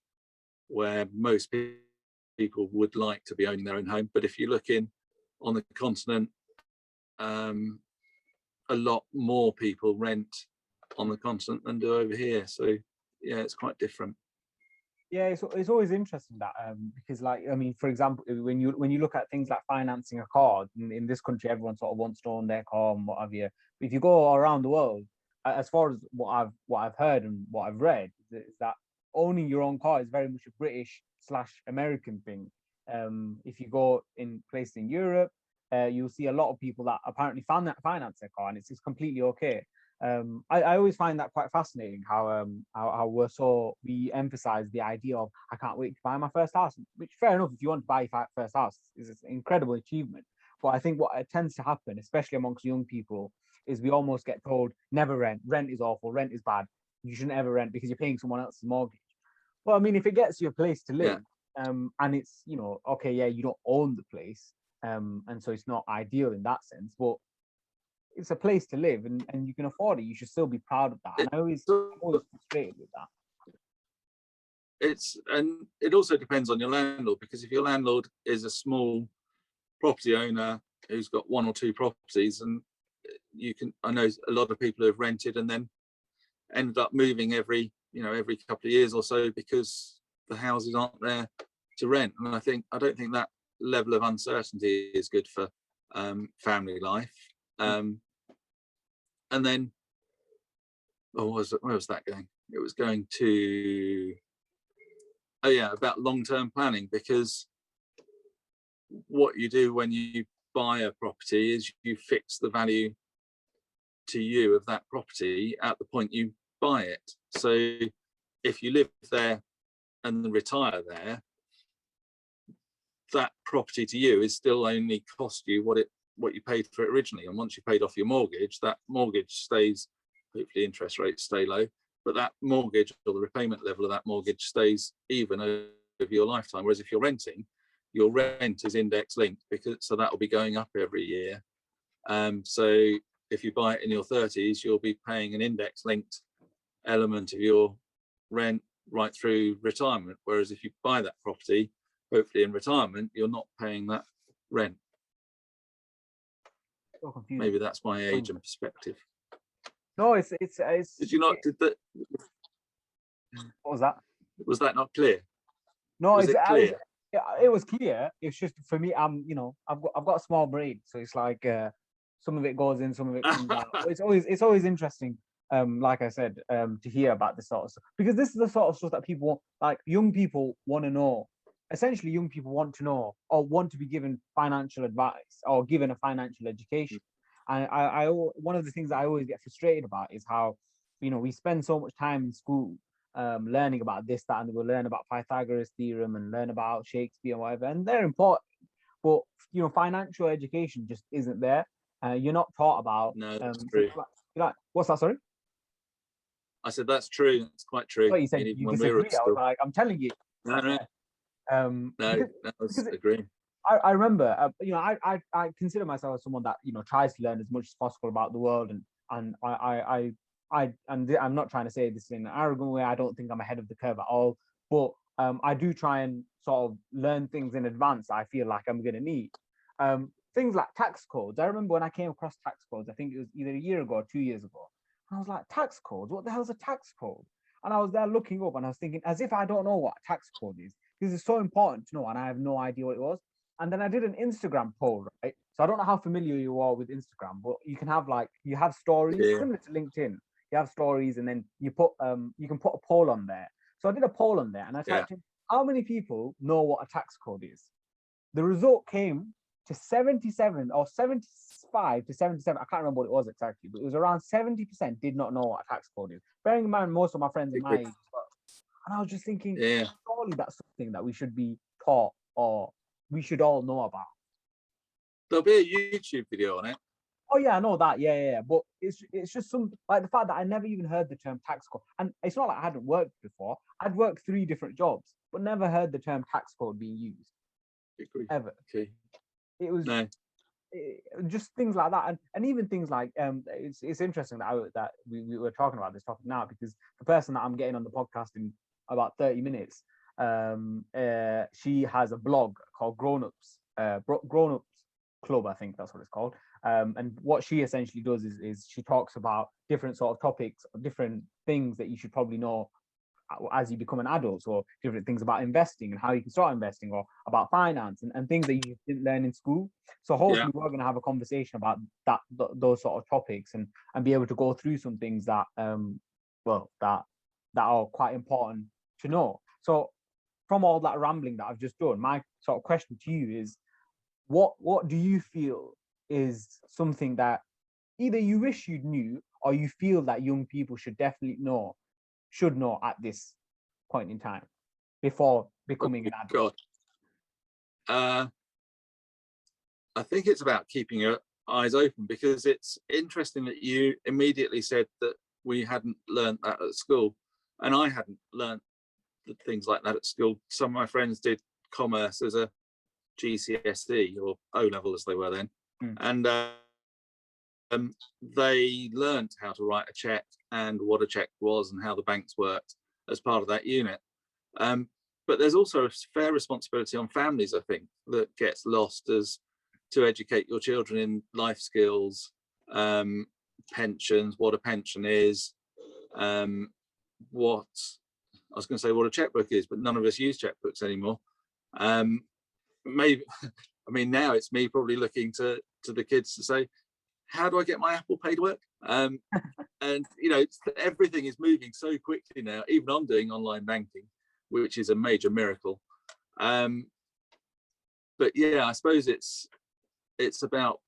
where most people would like to be owning their own home. But if you look in on the continent, a lot more people rent on the continent than do over here. So yeah, it's quite different. Yeah, it's always interesting that because, like, I mean, for example, when you look at things like financing a car in this country, everyone sort of wants to own their car and what have you. But if you go around the world, as far as what I've heard and what I've read, is that owning your own car is very much a British/American thing. If you go in places in Europe, you'll see a lot of people that apparently finance their car, and it's completely okay. I always find that quite fascinating how we emphasize the idea of I can't wait to buy my first house, which fair enough, if you want to buy your first house is an incredible achievement. But I think what tends to happen, especially amongst young people, is we almost get told never rent. Rent is awful. Rent is bad. You shouldn't ever rent because you're paying someone else's mortgage. Well, I mean, if it gets you a place to live, and it's, you know, okay, yeah, you don't own the place, and so it's not ideal in that sense, but it's a place to live and you can afford it, you should still be proud of that. And I'm always frustrated with that. And it also depends on your landlord, because if your landlord is a small property owner who's got one or two properties, and I know a lot of people who have rented and then ended up moving every couple of years or so because the houses aren't there to rent. And I don't think that level of uncertainty is good for family life. And then, where was that going? It was going to, about long-term planning, because what you do when you buy a property is you fix the value to you of that property at the point you buy it. So if you live there and then retire there, that property to you is still only cost you what you paid for it originally. And once you paid off your mortgage, that mortgage stays, hopefully interest rates stay low, but that mortgage or the repayment level of that mortgage stays even over your lifetime. Whereas if you're renting, your rent is index linked, so that will be going up every year. So if you buy it in your 30s, you'll be paying an index linked element of your rent right through retirement. Whereas if you buy that property, hopefully in retirement, you're not paying that rent. So confusing. Maybe that's my age and perspective. No, it's. Did you not? What was that? Was that not clear? No, was it clear? It was clear. It's just for me. I've got a small brain, so it's like some of it goes in, some of it comes out. It's always interesting. Like I said, to hear about this sort of stuff, because this is the sort of stuff that people, like young people, want to know. Essentially, young people want to know or want to be given financial advice or given a financial education. And I one of the things that I always get frustrated about is how, we spend so much time in school learning about this, that, and we'll learn about Pythagoras theorem and learn about Shakespeare and whatever, and they're important. But financial education just isn't there. You're not taught about. No, that's true. Like, what's that? Sorry. I said that's true. It's quite true. Oh, you said you disagree. I was like, I'm telling you. No. Agree. I remember, I consider myself as someone that tries to learn as much as possible about the world, and I'm not trying to say this in an arrogant way. I don't think I'm ahead of the curve at all, but I do try and sort of learn things in advance I feel like I'm going to need. Things like tax codes. I remember when I came across tax codes, I think it was either a year ago or 2 years ago. And I was like, tax codes? What the hell's a tax code? And I was there looking up and I was thinking, as if I don't know what a tax code is. This is so important to know, and I have no idea what it was. And then I did an Instagram poll, right? So I don't know how familiar you are with Instagram, but you can have you have stories similar to LinkedIn. You have stories, and then you can put a poll on there. So I did a poll on there, and I typed in how many people know what a tax code is. The result came to 77 or 75 to 77. I can't remember what it was exactly, but it was around 70% did not know what a tax code is. Bearing in mind, most of my friends in my age. And I was just thinking, surely that's something that we should be taught or we should all know about. There'll be a YouTube video on it. Oh yeah, I know that. Yeah. But it's just some like the fact that I never even heard the term tax code, and it's not like I hadn't worked before. I'd worked 3 different jobs, but never heard the term tax code being used Agree. ever. Okay. It was No. just things like that, and even things like it's interesting that we were talking about this topic now, because the person that I'm getting on the podcast in about 30 minutes, she has a blog called Grown Ups Club, I think that's what it's called. And what she essentially does is she talks about different sort of topics, different things that you should probably know as you become an adult, or different things about investing and how you can start investing, or about finance and things that you didn't learn in school. So hopefully we're going to have a conversation about those sort of topics, and be able to go through some things that that are quite important to know. So from all that rambling that I've just done, my sort of question to you is, what do you feel is something that either you wish you knew, or you feel that young people should know at this point in time before becoming an adult? God. I think it's about keeping your eyes open, because it's interesting that you immediately said that we hadn't learned that at school, and I hadn't learned things like that at school. Some of my friends did commerce as a GCSE, or O level as they were then, and they learned how to write a check and what a check was and how the banks worked as part of that unit. But there's also a fair responsibility on families, I think, that gets lost, as to educate your children in life skills, pensions, what a pension is, what I was going to say what a checkbook is, but none of us use checkbooks anymore. Maybe, I mean, now it's me probably looking to the kids to say, how do I get my Apple Pay to work? And you know, everything is moving so quickly now. Even I'm doing online banking, which is a major miracle. But yeah, I suppose it's about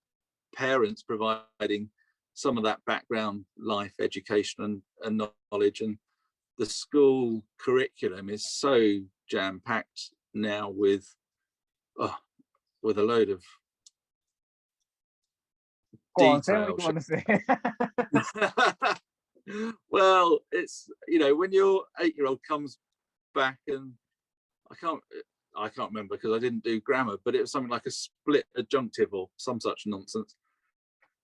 parents providing some of that background life education and knowledge. And the school curriculum is so jam-packed now with a load of detail. Go on, say what you want to say. Well, it's, you know, when your 8-year-old comes back, and I can't remember because I didn't do grammar, but it was something like a split adjunctive or some such nonsense.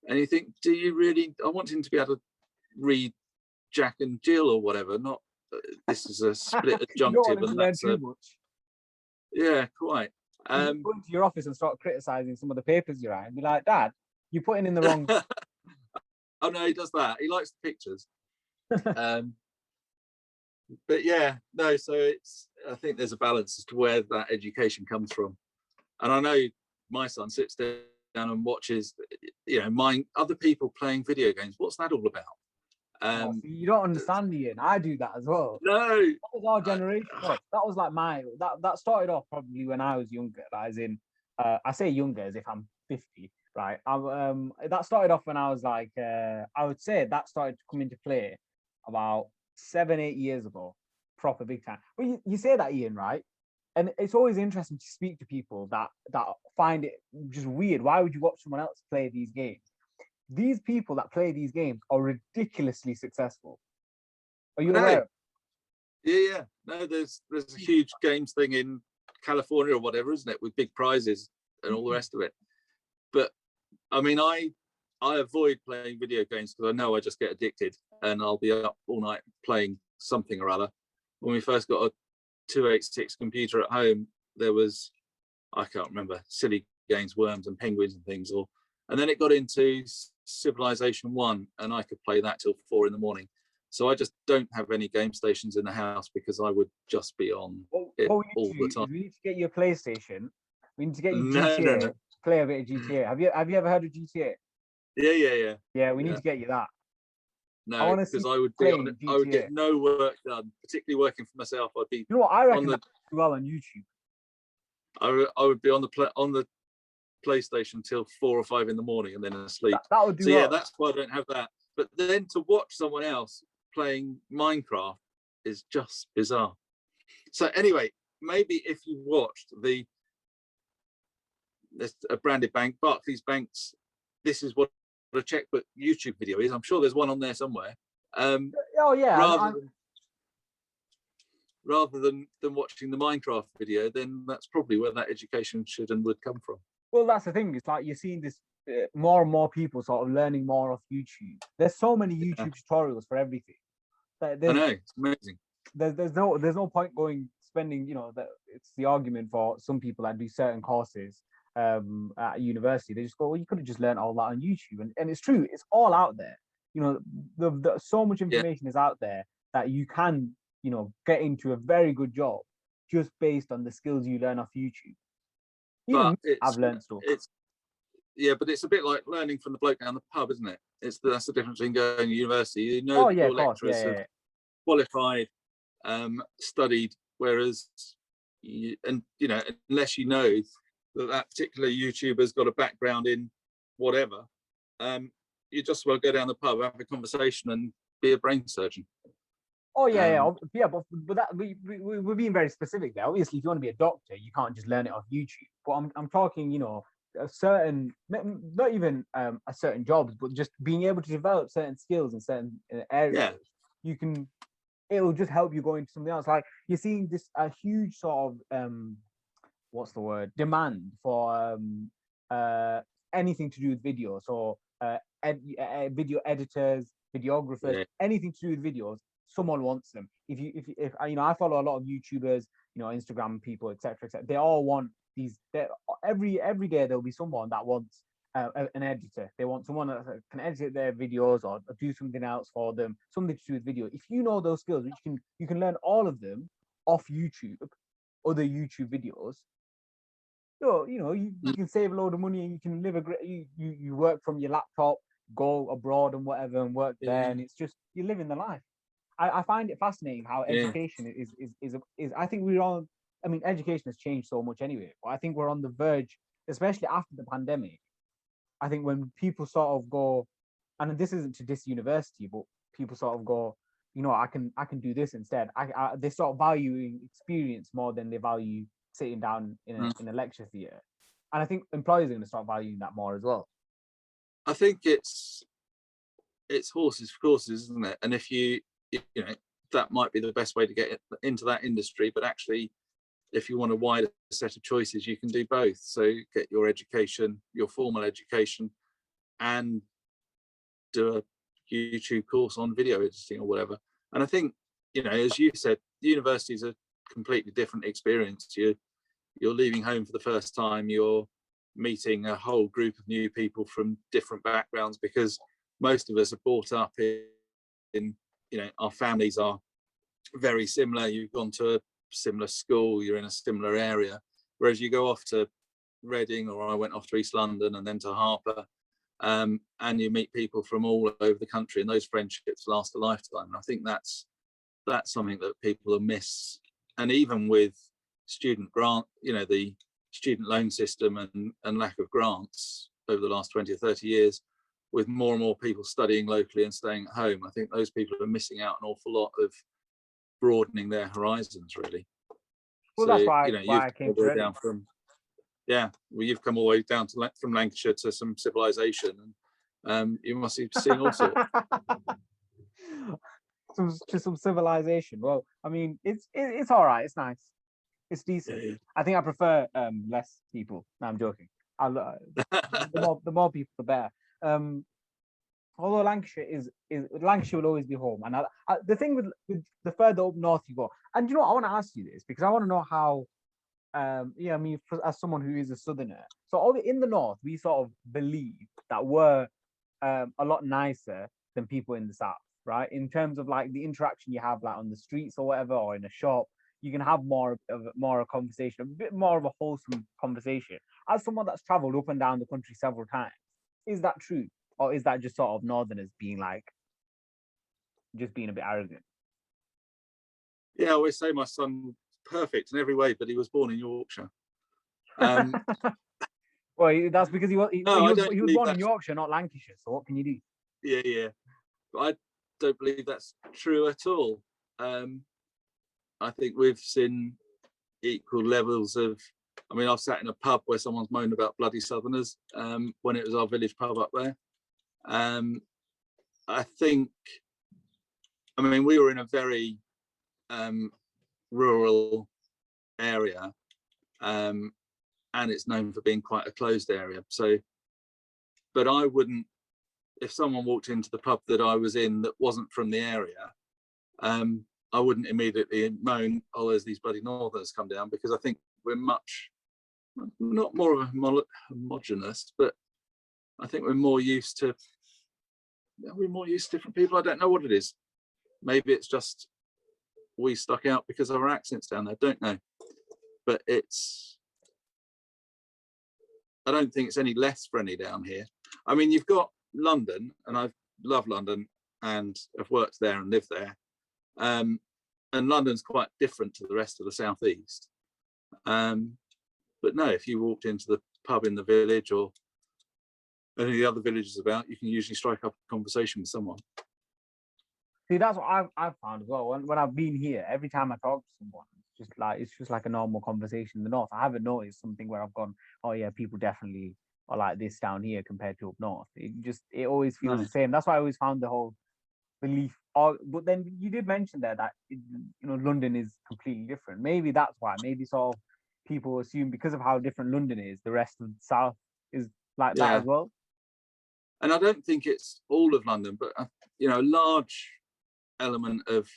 And you think, do you really? I want him to be able to read Jack and Jill or whatever. Not this is a split adjunctive, and that's too much. Yeah, quite. Go into your office and start criticizing some of the papers you're writing. Be like, Dad, you're putting in the wrong. Oh no, he does that. He likes the pictures. But yeah, no. So I think there's a balance as to where that education comes from. And I know my son sits down and watches, you know, other people playing video games. What's that all about? See, you don't understand, Ian. I do that as well. No, that was our generation. That was like that started off probably when I was younger. As in, I say younger as if I'm 50, right? That started off when I was like, I would say that started to come into play about 7-8 years ago, proper big time. But you say that, Ian, right? And it's always interesting to speak to people that find it just weird. Why would you watch someone else play these games? These people that play these games are ridiculously successful. Are you aware? Yeah. No, there's a huge games thing in California or whatever, isn't it, with big prizes and all the rest of it. But I mean, I avoid playing video games because I know I just get addicted, and I'll be up all night playing something or other. When we first got a 286 computer at home, there was, I can't remember, silly games, worms and penguins and things, and then it got into Civilization 1, and I could play that till 4 a.m. So I just don't have any game stations in the house because I would just be on it all the time. We need to get you a PlayStation. We need to get you GTA. No. Play a bit of GTA. Have you ever heard of GTA? Yeah. Yeah, we need to get you that. No, because I would get no work done, particularly working for myself. I'd be. You know what? I reckon that's well on YouTube. I would be on the PlayStation till 4 or 5 in the morning and then asleep. That would do. So yeah, that's why I don't have that. But then to watch someone else playing Minecraft is just bizarre. So anyway, maybe if you watched a branded bank, Barclays Bank's, this is what a checkbook YouTube video is. I'm sure there's one on there somewhere. Oh yeah, rather than watching the Minecraft video, then that's probably where that education should and would come from. well, that's the thing. It's like you're seeing this more and more people sort of learning more off YouTube. There's so many YouTube tutorials for everything. I know, it's amazing. There's no point going spending, you know, it's the argument for some people that do certain courses at university. They just go, well, you could have just learned all that on YouTube, and it's true. It's all out there. You know, so much information is out there that you can, you know, get into a very good job just based on the skills you learn off YouTube. Even I've learned stuff. But it's a bit like learning from the bloke down the pub, isn't it? That's the difference between going to university. You know, your lecturers have qualified, studied, whereas unless you know that particular YouTuber's got a background in whatever, you just well go down the pub, have a conversation, and be a brain surgeon. Oh but that we're being very specific there. Obviously, if you want to be a doctor, you can't just learn it off YouTube. But I'm talking, you know, a certain, not even a certain jobs, but just being able to develop certain skills in certain areas. You can, it'll just help you go into something else. Like you're seeing this a huge sort of what's the word, demand for anything to do with video. So video editors, videographers, anything to do with videos. Someone wants them. If you know, I follow a lot of YouTubers, you know, Instagram people, etc. They all want these. Every day there'll be someone that wants an editor. They want someone that can edit their videos or do something else for them, something to do with video. If you know those skills, which you can learn all of them off YouTube, other YouTube videos. You can save a load of money and you can live a great. You work from your laptop, go abroad and whatever, and work there, and it's just you're living the life. I find it fascinating how education is. I think we're on. I mean, education has changed so much anyway, but I think we're on the verge, especially after the pandemic. I think when people sort of go, and this isn't to diss university, but people sort of go, you know, I can do this instead. They start valuing experience more than they value sitting down in a lecture theatre, and I think employers are going to start valuing that more as well. I think it's horses for courses, isn't it? And if you know, that might be the best way to get into that industry, but actually if you want a wider set of choices, you can do both. So get your education, your formal education, and do a YouTube course on video editing or whatever. And I think, you know, as you said, the university is a completely different experience. You're leaving home for the first time, you're meeting a whole group of new people from different backgrounds, because most of us are brought up in you know, our families are very similar. You've gone to a similar school, you're in a similar area, whereas you go off to Reading, or I went off to East London and then to Harper, and you meet people from all over the country, and those friendships last a lifetime. And I think that's something that people will miss. And even with student grant, you know, the student loan system and lack of grants over the last 20 or 30 years, with more and more people studying locally and staying at home, I think those people are missing out an awful lot of broadening their horizons, really. Well, so, that's why, you know, why I came to down from, you've come all the way down from Lancashire to some civilization, and you must be seeing all sorts. some civilization. Well, I mean, it's all right. It's nice. It's decent. Yeah. I think I prefer less people. No, I'm joking. The more people, the better. Although Lancashire Lancashire will always be home, and the thing with the further up north you go, and you know what, I want to ask you this because I want to know how. I mean, as someone who is a southerner, so in the north we sort of believe that we're a lot nicer than people in the south, right? In terms of like the interaction you have like on the streets or whatever, or in a shop, you can have more of a conversation, a bit more of a wholesome conversation. As someone that's traveled up and down the country several times, is that true? Or is that just sort of northerners being like, just being a bit arrogant? Yeah, I always say my son perfect in every way, but he was born in Yorkshire. Well, that's because he was born in Yorkshire, not Lancashire. So what can you do? Yeah. But I don't believe that's true at all. I think we've seen equal levels of, I mean, I've sat in a pub where someone's moaned about bloody southerners when it was our village pub up there. I think, I mean, we were in a very rural area, and it's known for being quite a closed area. So, but I wouldn't, if someone walked into the pub that I was in that wasn't from the area, I wouldn't immediately moan, oh, there's these bloody Northerners come down, because I think we're much, not more of a homogenous, but I think we're more used to different people. I don't know what it is. Maybe it's just we stuck out because of our accents down there. Don't know, but I don't think it's any less friendly down here. I mean, you've got London, and I love London and have worked there and lived there. And London's quite different to the rest of the southeast. But no, if you walked into the pub in the village or any of the other villages about, you can usually strike up a conversation with someone. See, that's what I've found as well. When I've been here, every time I talk to someone, it's just like a normal conversation in the north. I haven't noticed something where I've gone, oh yeah, people definitely are like this down here compared to up north. It always feels the same. That's why I always found the whole belief. But then you did mention there that London is completely different. Maybe that's why. Maybe sort of people assume because of how different London is, the rest of the south is like that as well. And I don't think it's all of London, but a large element of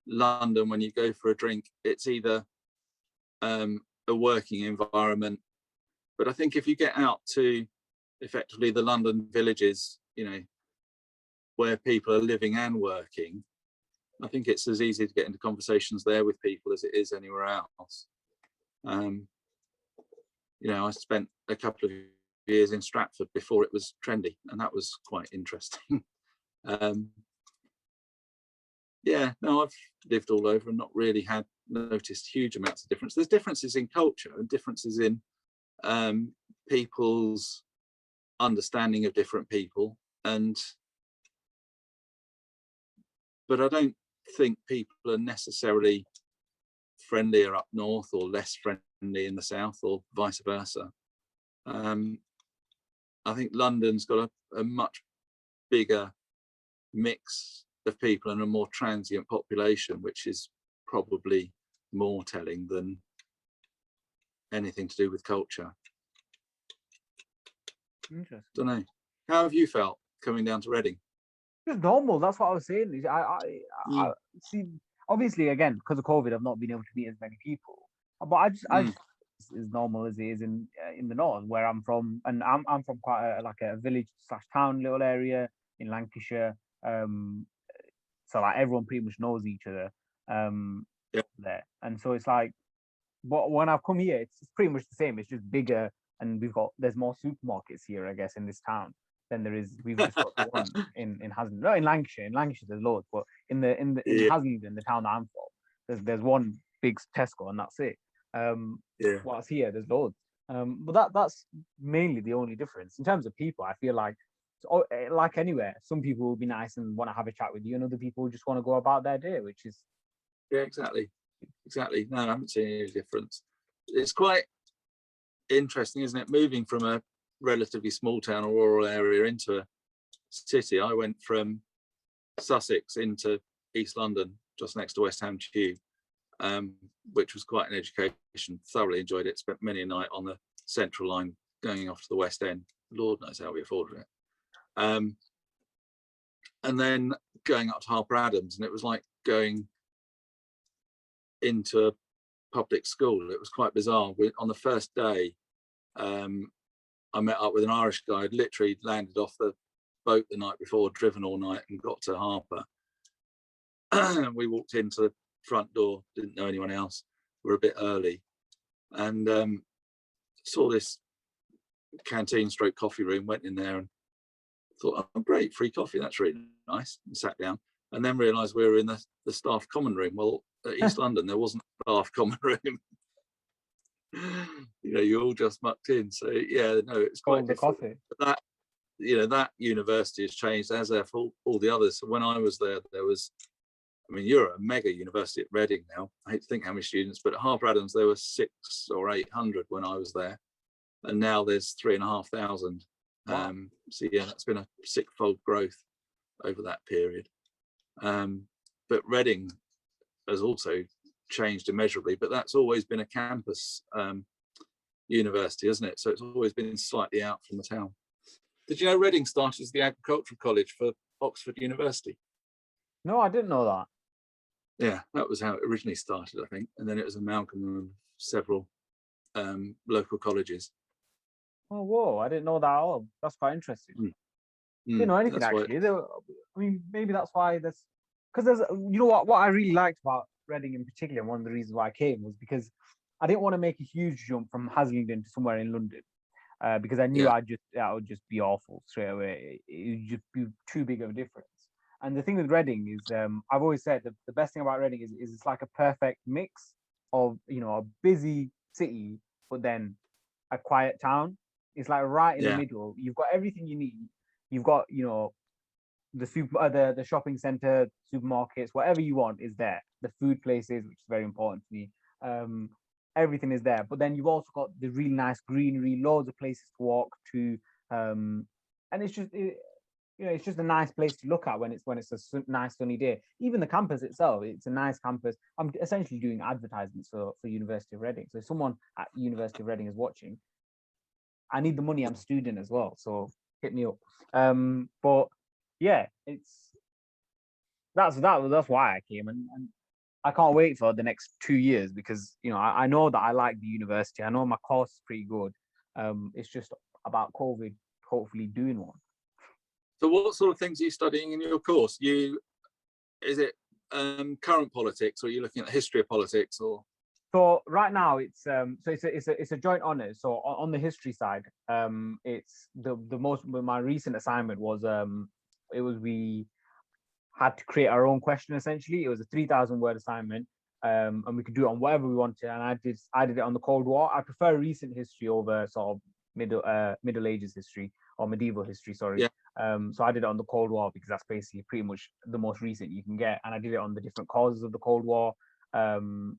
London, when you go for a drink, it's either a working environment, but I think if you get out to effectively the London villages, where people are living and working, I think it's as easy to get into conversations there with people as it is anywhere else. I spent a couple of years in Stratford before it was trendy, and that was quite interesting. I've lived all over and not really noticed huge amounts of difference. There's differences in culture and differences in people's understanding of different people, but I don't think people are necessarily friendlier up north or less friendly in the south, or vice versa. I think London's got a much bigger mix of people and a more transient population, which is probably more telling than anything to do with culture. Interesting. Don't know. How have you felt coming down to Reading? Just normal. That's what I was saying. I see. Obviously, again, because of COVID, I've not been able to meet as many people. But I just as normal as it is in the north where I'm from, and I'm from quite a village / town little area in Lancashire. So like everyone pretty much knows each other there, and so it's like, but when I've come here, it's pretty much the same. It's just bigger, and there's more supermarkets here, I guess, in this town than there is. We've just got the one in Haslingden. No, in Lancashire. In Lancashire, there's loads, but in Haslingden, the town that I'm from, there's one big Tesco, and that's it. Whilst here, there's loads. But that's mainly the only difference in terms of people. I feel like anywhere, some people will be nice and want to have a chat with you, and other people just want to go about their day, which is exactly. No, I haven't seen any difference. It's quite interesting, isn't it, moving from a relatively small town or rural area into a city. I went from Sussex into East London, just next to West Ham Tube, which was quite an education. Thoroughly enjoyed it. Spent many a night on the Central Line going off to the West End. Lord knows how we afforded it. And then going up to Harper Adams, and it was like going into a public school. It was quite bizarre. On the first day, I met up with an Irish guy who'd literally landed off the boat the night before, driven all night, and got to Harper. We walked into the front door, didn't know anyone else. We were a bit early, and saw this canteen / coffee room. Went in there and thought, oh great, free coffee, that's really nice, and sat down, and then realised we were in the staff common room. Well, at East London there wasn't a staff common room. You all just mucked in. So it's quite the coffee. But that university has changed, as have all the others. So when I was there was, you're a mega university at Reading now. I hate to think how many students, but at Harper Adams there were 600 or 800 when I was there, and now there's 3,500. Wow. So yeah, that's been a sixfold growth over that period. But Reading has also changed immeasurably, but that's always been a campus university, isn't it? So it's always been slightly out from the town. Did you know Reading started as the agricultural college for Oxford University? No, I didn't know that. Yeah, that was how it originally started, I think. And then it was an amalgam of several local colleges. Oh, whoa, I didn't know that at all. That's quite interesting. Didn't know anything That's why. actually. I mean, maybe that's why there's, because there's, you know what I really liked about Reading in particular, and one of the reasons why I came was because I didn't want to make a huge jump from Haslingden to somewhere in London, because I knew Yeah, I would just be awful straight away. It would just be too big of a difference. And the thing with Reading is, I've always said the best thing about Reading is it's like a perfect mix of, you know, a busy city, but then a quiet town. It's like right in the yeah, middle. You've got everything you need. You've got, you know, the shopping center, supermarkets, whatever you want is there. The food places, which is very important to me. Um, Everything is there. But then you've also got the really nice greenery, loads of places to walk to, and you know, it's just a nice place to look at when it's a nice sunny day. Even the campus itself, it's a nice campus. I'm essentially doing advertisements for University of Reading. So if someone at University of Reading is watching, I need the money. I'm a student as well, so hit me up. But yeah, that's why I came, and I can't wait for the next 2 years because, you know, I know that I like the university. I know my course is pretty good. It's just about COVID, hopefully doing one. So what sort of things are you studying in your course? Is it current politics, or are you looking at the history of politics, or? So right now it's a joint honors. So on the history side, it's the most my recent assignment was we had to create our own question. Essentially, it was a 3,000 word assignment, and we could do it on whatever we wanted. And I did it on the Cold War. I prefer recent history over sort of Middle Ages history or medieval history. Sorry. Yeah, So I did it on the Cold War because that's basically pretty much the most recent you can get. And I did it on the different causes of the Cold War, on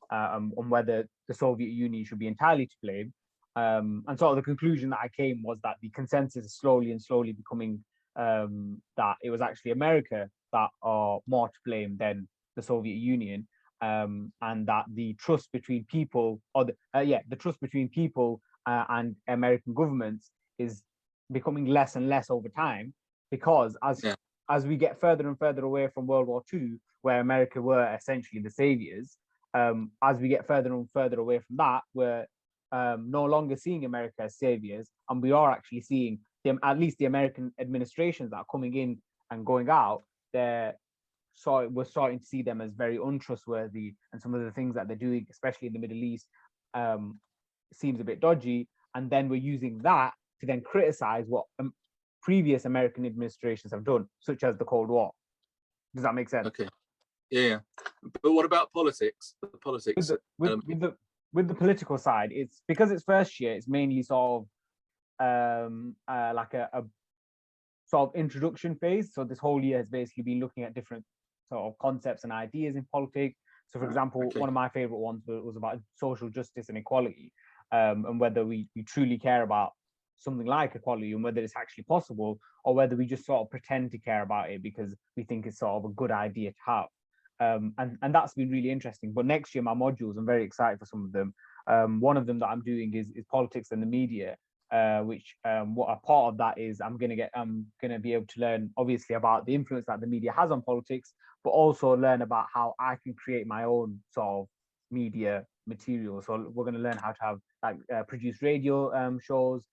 whether the Soviet Union should be entirely to blame. And sort of the conclusion that I came was that the consensus is slowly and slowly becoming, that it was actually America that are more to blame than the Soviet Union, and that the trust between people, or the trust between people and American governments is becoming less and less over time, because yeah, as we get further and further away from World War II, where America were essentially the saviors, as we get further and further away from that, we're no longer seeing America as saviors, and we are actually seeing them, at least the American administrations that are coming in and going out, we're starting to see them as very untrustworthy, and some of the things that they're doing, especially in the Middle East, seems a bit dodgy. And then we're using that to then criticize what previous American administrations have done, such as the Cold War. Does that make sense? okay, yeah. But what about politics? The politics. With the political side, it's because it's first year. It's mainly sort of like a sort of introduction phase. So this whole year has basically been looking at different sort of concepts and ideas in politics. So, for example, Okay. one of my favorite ones was about social justice and equality, and whether we truly care about something like equality, and whether it's actually possible, or whether we just sort of pretend to care about it because we think it's sort of a good idea to have. And that's been really interesting. But next year, my modules, I'm very excited for some of them. One of them that I'm doing is politics and the media, which what a part of that is I'm gonna be able to learn obviously about the influence that the media has on politics, but also learn about how I can create my own sort of media material. So we're going to learn how to have like produce radio shows,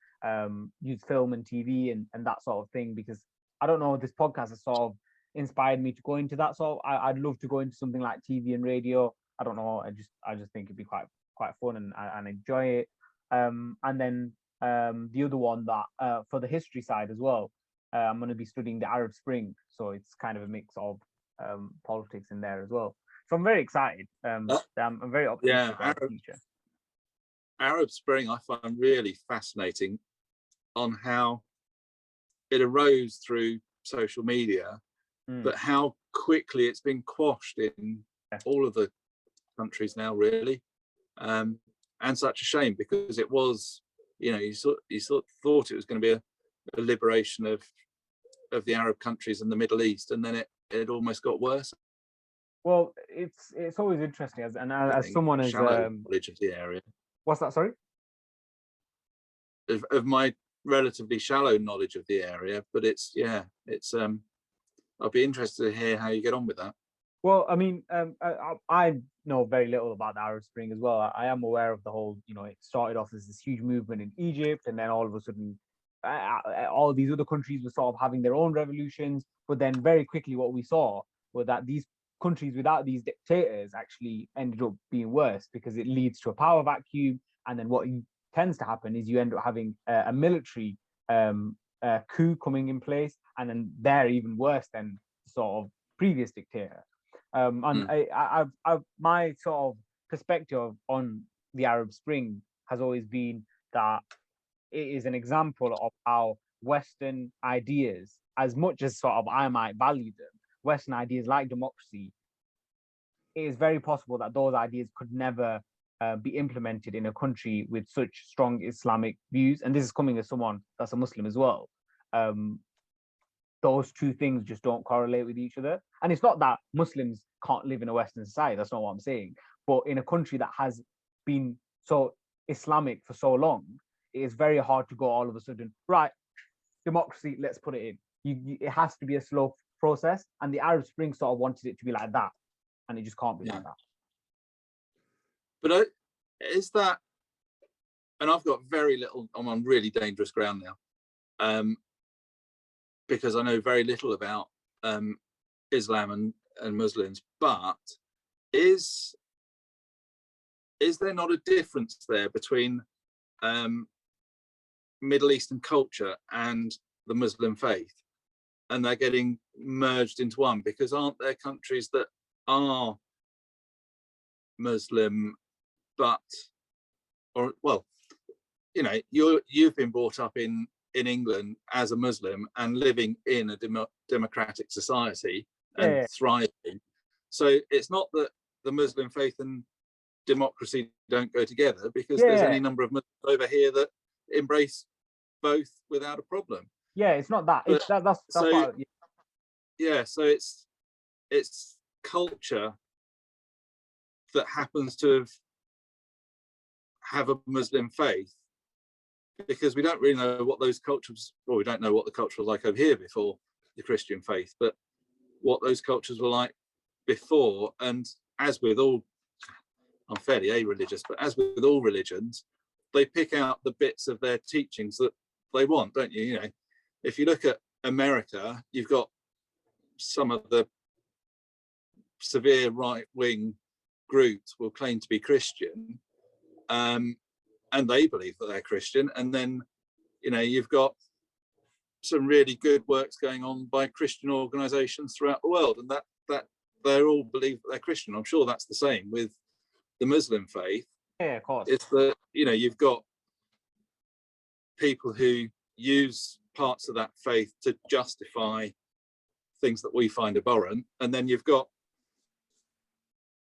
use film and TV and that sort of thing, because I don't know, this podcast has sort of inspired me to go into that. So I'd love to go into something like TV and radio. I don't know, I just think it'd be quite fun, and enjoy it. And then the other one that for the history side as well, I'm going to be studying the Arab Spring, so it's kind of a mix of politics in there as well. So I'm very excited. I'm very optimistic about the future. Arab Spring I find really fascinating on how it arose through social media, but how quickly it's been quashed in all of the countries now, really. And such a shame, because it was, you know, you sort of thought it was going to be a liberation of the Arab countries in the Middle East, and then it almost got worse. Well, it's always interesting as someone as knowledge of the area. What's that? Sorry. Of my relatively shallow knowledge of the area, but it's I'll be interested to hear how you get on with that. Well, I mean, I know very little about the Arab Spring as well. I am aware of the whole, it started off as this huge movement in Egypt, and then all of a sudden, all these other countries were sort of having their own revolutions. But then very quickly, what we saw was that these countries without these dictators actually ended up being worse, because it leads to a power vacuum. And then what tends to happen is you end up having a military coup coming in place, and then they're even worse than sort of previous dictator. My sort of perspective on the Arab Spring has always been that it is an example of how Western ideas, as much as sort of I might value them, Western ideas like democracy, it is very possible that those ideas could never be implemented in a country with such strong Islamic views. And this is coming as someone that's a Muslim as well. Those two things just don't correlate with each other. And it's not that Muslims can't live in a Western society. That's not what I'm saying. But in a country that has been so Islamic for so long, it is very hard to go all of a sudden, right, democracy, let's put it in. It has to be a slow process. And the Arab Spring sort of wanted it to be like that. And it just can't be like that. But is that, and I've got very little, I'm on really dangerous ground now, because I know very little about Islam and Muslims, but is there not a difference there between Middle Eastern culture and the Muslim faith, and they're getting merged into one? Because aren't there countries that are Muslim, but, or well, you've been brought up in England as a Muslim and living in a democratic society and thriving. So it's not that the Muslim faith and democracy don't go together, because there's any number of Muslims over here that embrace both without a problem. Yeah, it's not that. It's that's so, what, so it's culture that happens to have a Muslim faith, because we don't really know what those cultures, well, we don't know what the culture was like over here before the Christian faith, but what those cultures were like before. And as with all, I'm fairly a-religious, but as with all religions, they pick out the bits of their teachings that they want, don't you? If you look at America, you've got some of the severe right-wing groups will claim to be Christian, and they believe that they're Christian. And then, you've got some really good works going on by Christian organizations throughout the world, and that they all believe that they're Christian. I'm sure that's the same with the Muslim faith. Yeah, of course. It's that, you've got people who use parts of that faith to justify things that we find abhorrent. And then you've got,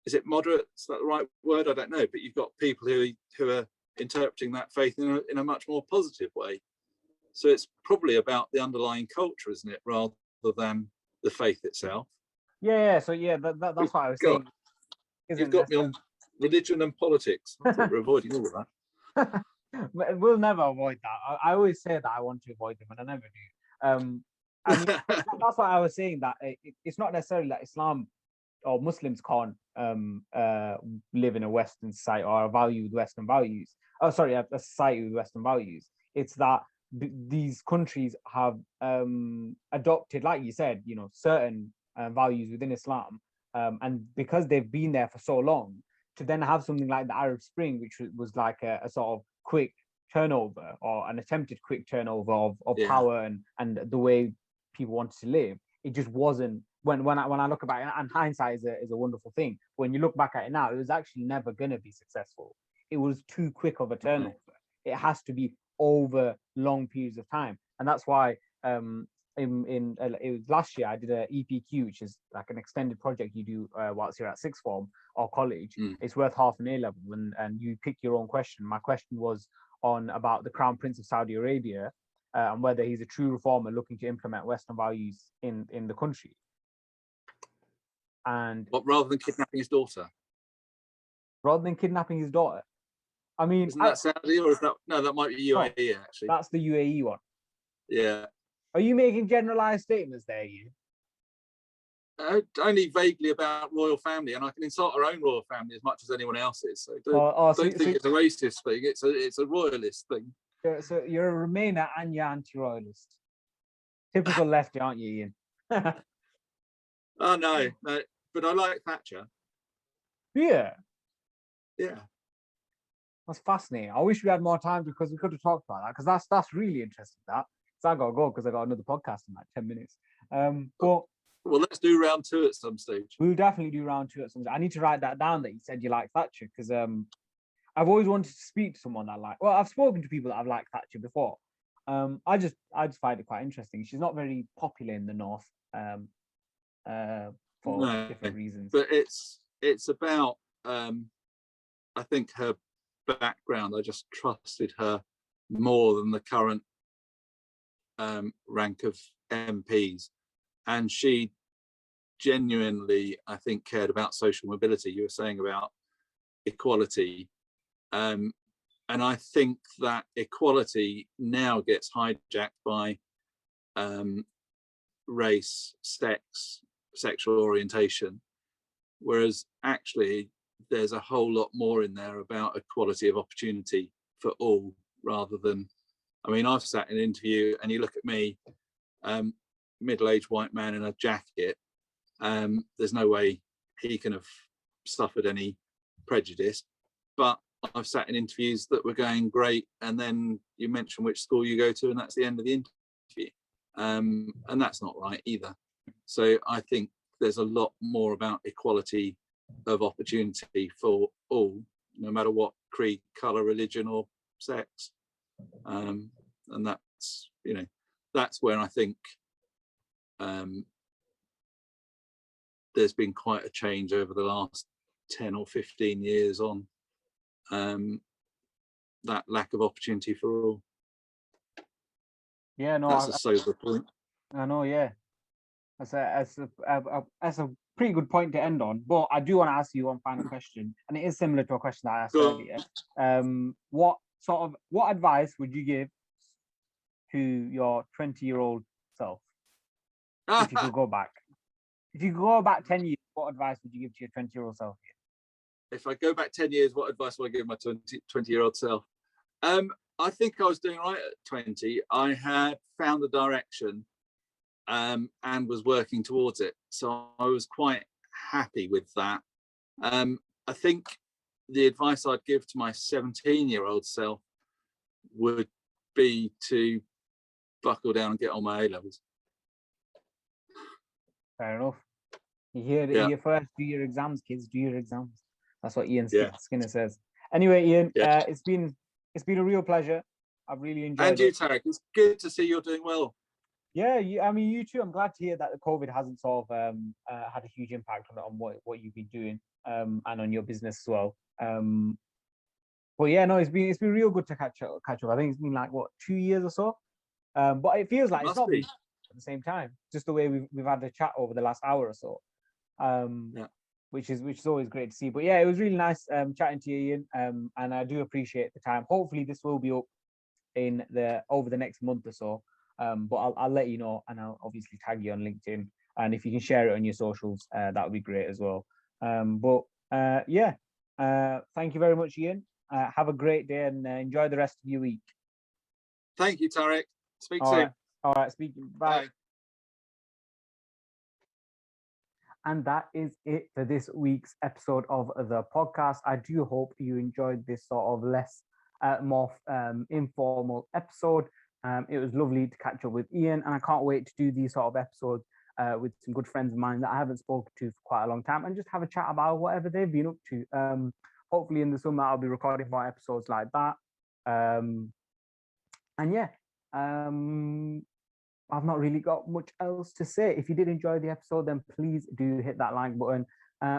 is it moderate? Is that the right word? I don't know. But you've got people who are interpreting that faith in a much more positive way. So it's probably about the underlying culture, isn't it, rather than the faith itself? Yeah. So that's what I was saying. You've got me on religion and politics. I thought we're avoiding all of that. We'll never avoid that. I always say that I want to avoid them, and I never do. That's why I was saying that it's not necessarily that Islam or Muslims can't live in a Western society or value Western values. A society with Western values. It's that these countries have adopted, like you said, certain values within Islam, and because they've been there for so long, to then have something like the Arab Spring, which was like a sort of quick turnover, or an attempted quick turnover of power and the way people wanted to live, it just wasn't. When I look back, and hindsight is a wonderful thing. When you look back at it now, it was actually never going to be successful. It was too quick of a turnover. It has to be over long periods of time, and that's why it was last year I did a EPQ, which is like an extended project you do whilst you're at sixth form or college. It's worth half an A level, and you pick your own question. My question was about the Crown Prince of Saudi Arabia, and whether he's a true reformer looking to implement Western values in the country. And What, rather than kidnapping his daughter? Rather than kidnapping his daughter. I mean, isn't that Saudi, or is that, no, that might be UAE, actually. That's the UAE one. Yeah. Are you making generalized statements there, you? Only vaguely about royal family, and I can insult our own royal family as much as anyone else's. So don't think it's a racist thing. It's a royalist thing. So you're a Remainer and you're anti-royalist. Typical lefty, aren't you, Iain? Oh no, but I like Thatcher. Yeah. Yeah. That's fascinating. I wish we had more time because we could have talked about that, because that's really interesting. That, so I gotta go because I got another podcast in like 10 minutes. But well, let's do round 2 at some stage. We'll definitely do round 2 at some stage. I need to write that down that you said you like Thatcher, because I've always wanted to speak to someone that I've spoken to people that I've liked Thatcher before. I just find it quite interesting. She's not very popular in the north for different reasons. But it's about I think her background. I just trusted her more than the current rank of MPs, and she genuinely, I think, cared about social mobility. You were saying about equality, and I think that equality now gets hijacked by race, sex, sexual orientation, whereas actually there's a whole lot more in there about equality of opportunity for all, rather than, I mean, I've sat in an interview and you look at me, middle-aged white man in a jacket, there's no way he can have suffered any prejudice, but I've sat in interviews that were going great, and then you mention which school you go to and that's the end of the interview, and that's not right either. So I think there's a lot more about equality of opportunity for all, no matter what creed, color, religion or sex, and that's, you know, that's where I think there's been quite a change over the last 10 or 15 years on that lack of opportunity for all. Yeah, no, that's a sober point. I know, yeah, that's a pretty good point to end on. But I do want to ask you one final question, and it is similar to a question that I asked earlier. What advice would you give to your 20-year-old self if you could go back? If you could go back 10 years, what advice would you give to your 20-year-old self? If I go back 10 years, what advice would I give my 20-year-old self? I think I was doing right at 20. I had found the direction and was working towards it. So I was quite happy with that. I think the advice I'd give to my 17-year-old self would be to buckle down and get on my A-levels. Fair enough. You hear it here first. Do your exams, kids. Do your exams. That's what Iain Skinner says. Anyway, Iain, it's been a real pleasure. I've really enjoyed it. And you, Tarek, it's good to see you're doing well. Yeah, I mean, you too. I'm glad to hear that the COVID hasn't sort of had a huge impact on what you've been doing and on your business as well. But yeah, no, it's been real good to catch up. I think it's been like 2 years or so. But it feels like it's not been at the same time. Just the way we've had the chat over the last hour or so. Which is always great to see. But yeah, it was really nice chatting to you, Iain. And I do appreciate the time. Hopefully this will be up over the next month or so. But I'll let you know, and I'll obviously tag you on LinkedIn. And if you can share it on your socials, that would be great as well. Thank you very much, Iain. Have a great day and enjoy the rest of your week. Thank you, Tarek. Speak soon. All right, speaking. Bye. And that is it for this week's episode of the podcast. I do hope you enjoyed this sort of more informal episode. It was lovely to catch up with Iain, and I can't wait to do these sort of episodes with some good friends of mine that I haven't spoken to for quite a long time, and just have a chat about whatever they've been up to. Hopefully in the summer I'll be recording more episodes like that. I've not really got much else to say. If you did enjoy the episode, then please do hit that like button.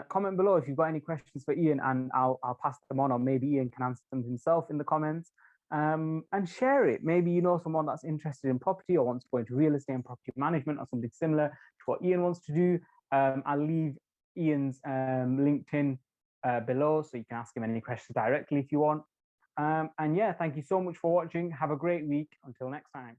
Comment below if you've got any questions for Iain, and I'll pass them on, or maybe Iain can answer them himself in the comments. and share it. Maybe you know someone that's interested in property or wants to go into real estate and property management or something similar to what Iain wants to do. I'll leave Iain's LinkedIn below so you can ask him any questions directly if you want. And yeah, thank you so much for watching. Have a great week. Until next time.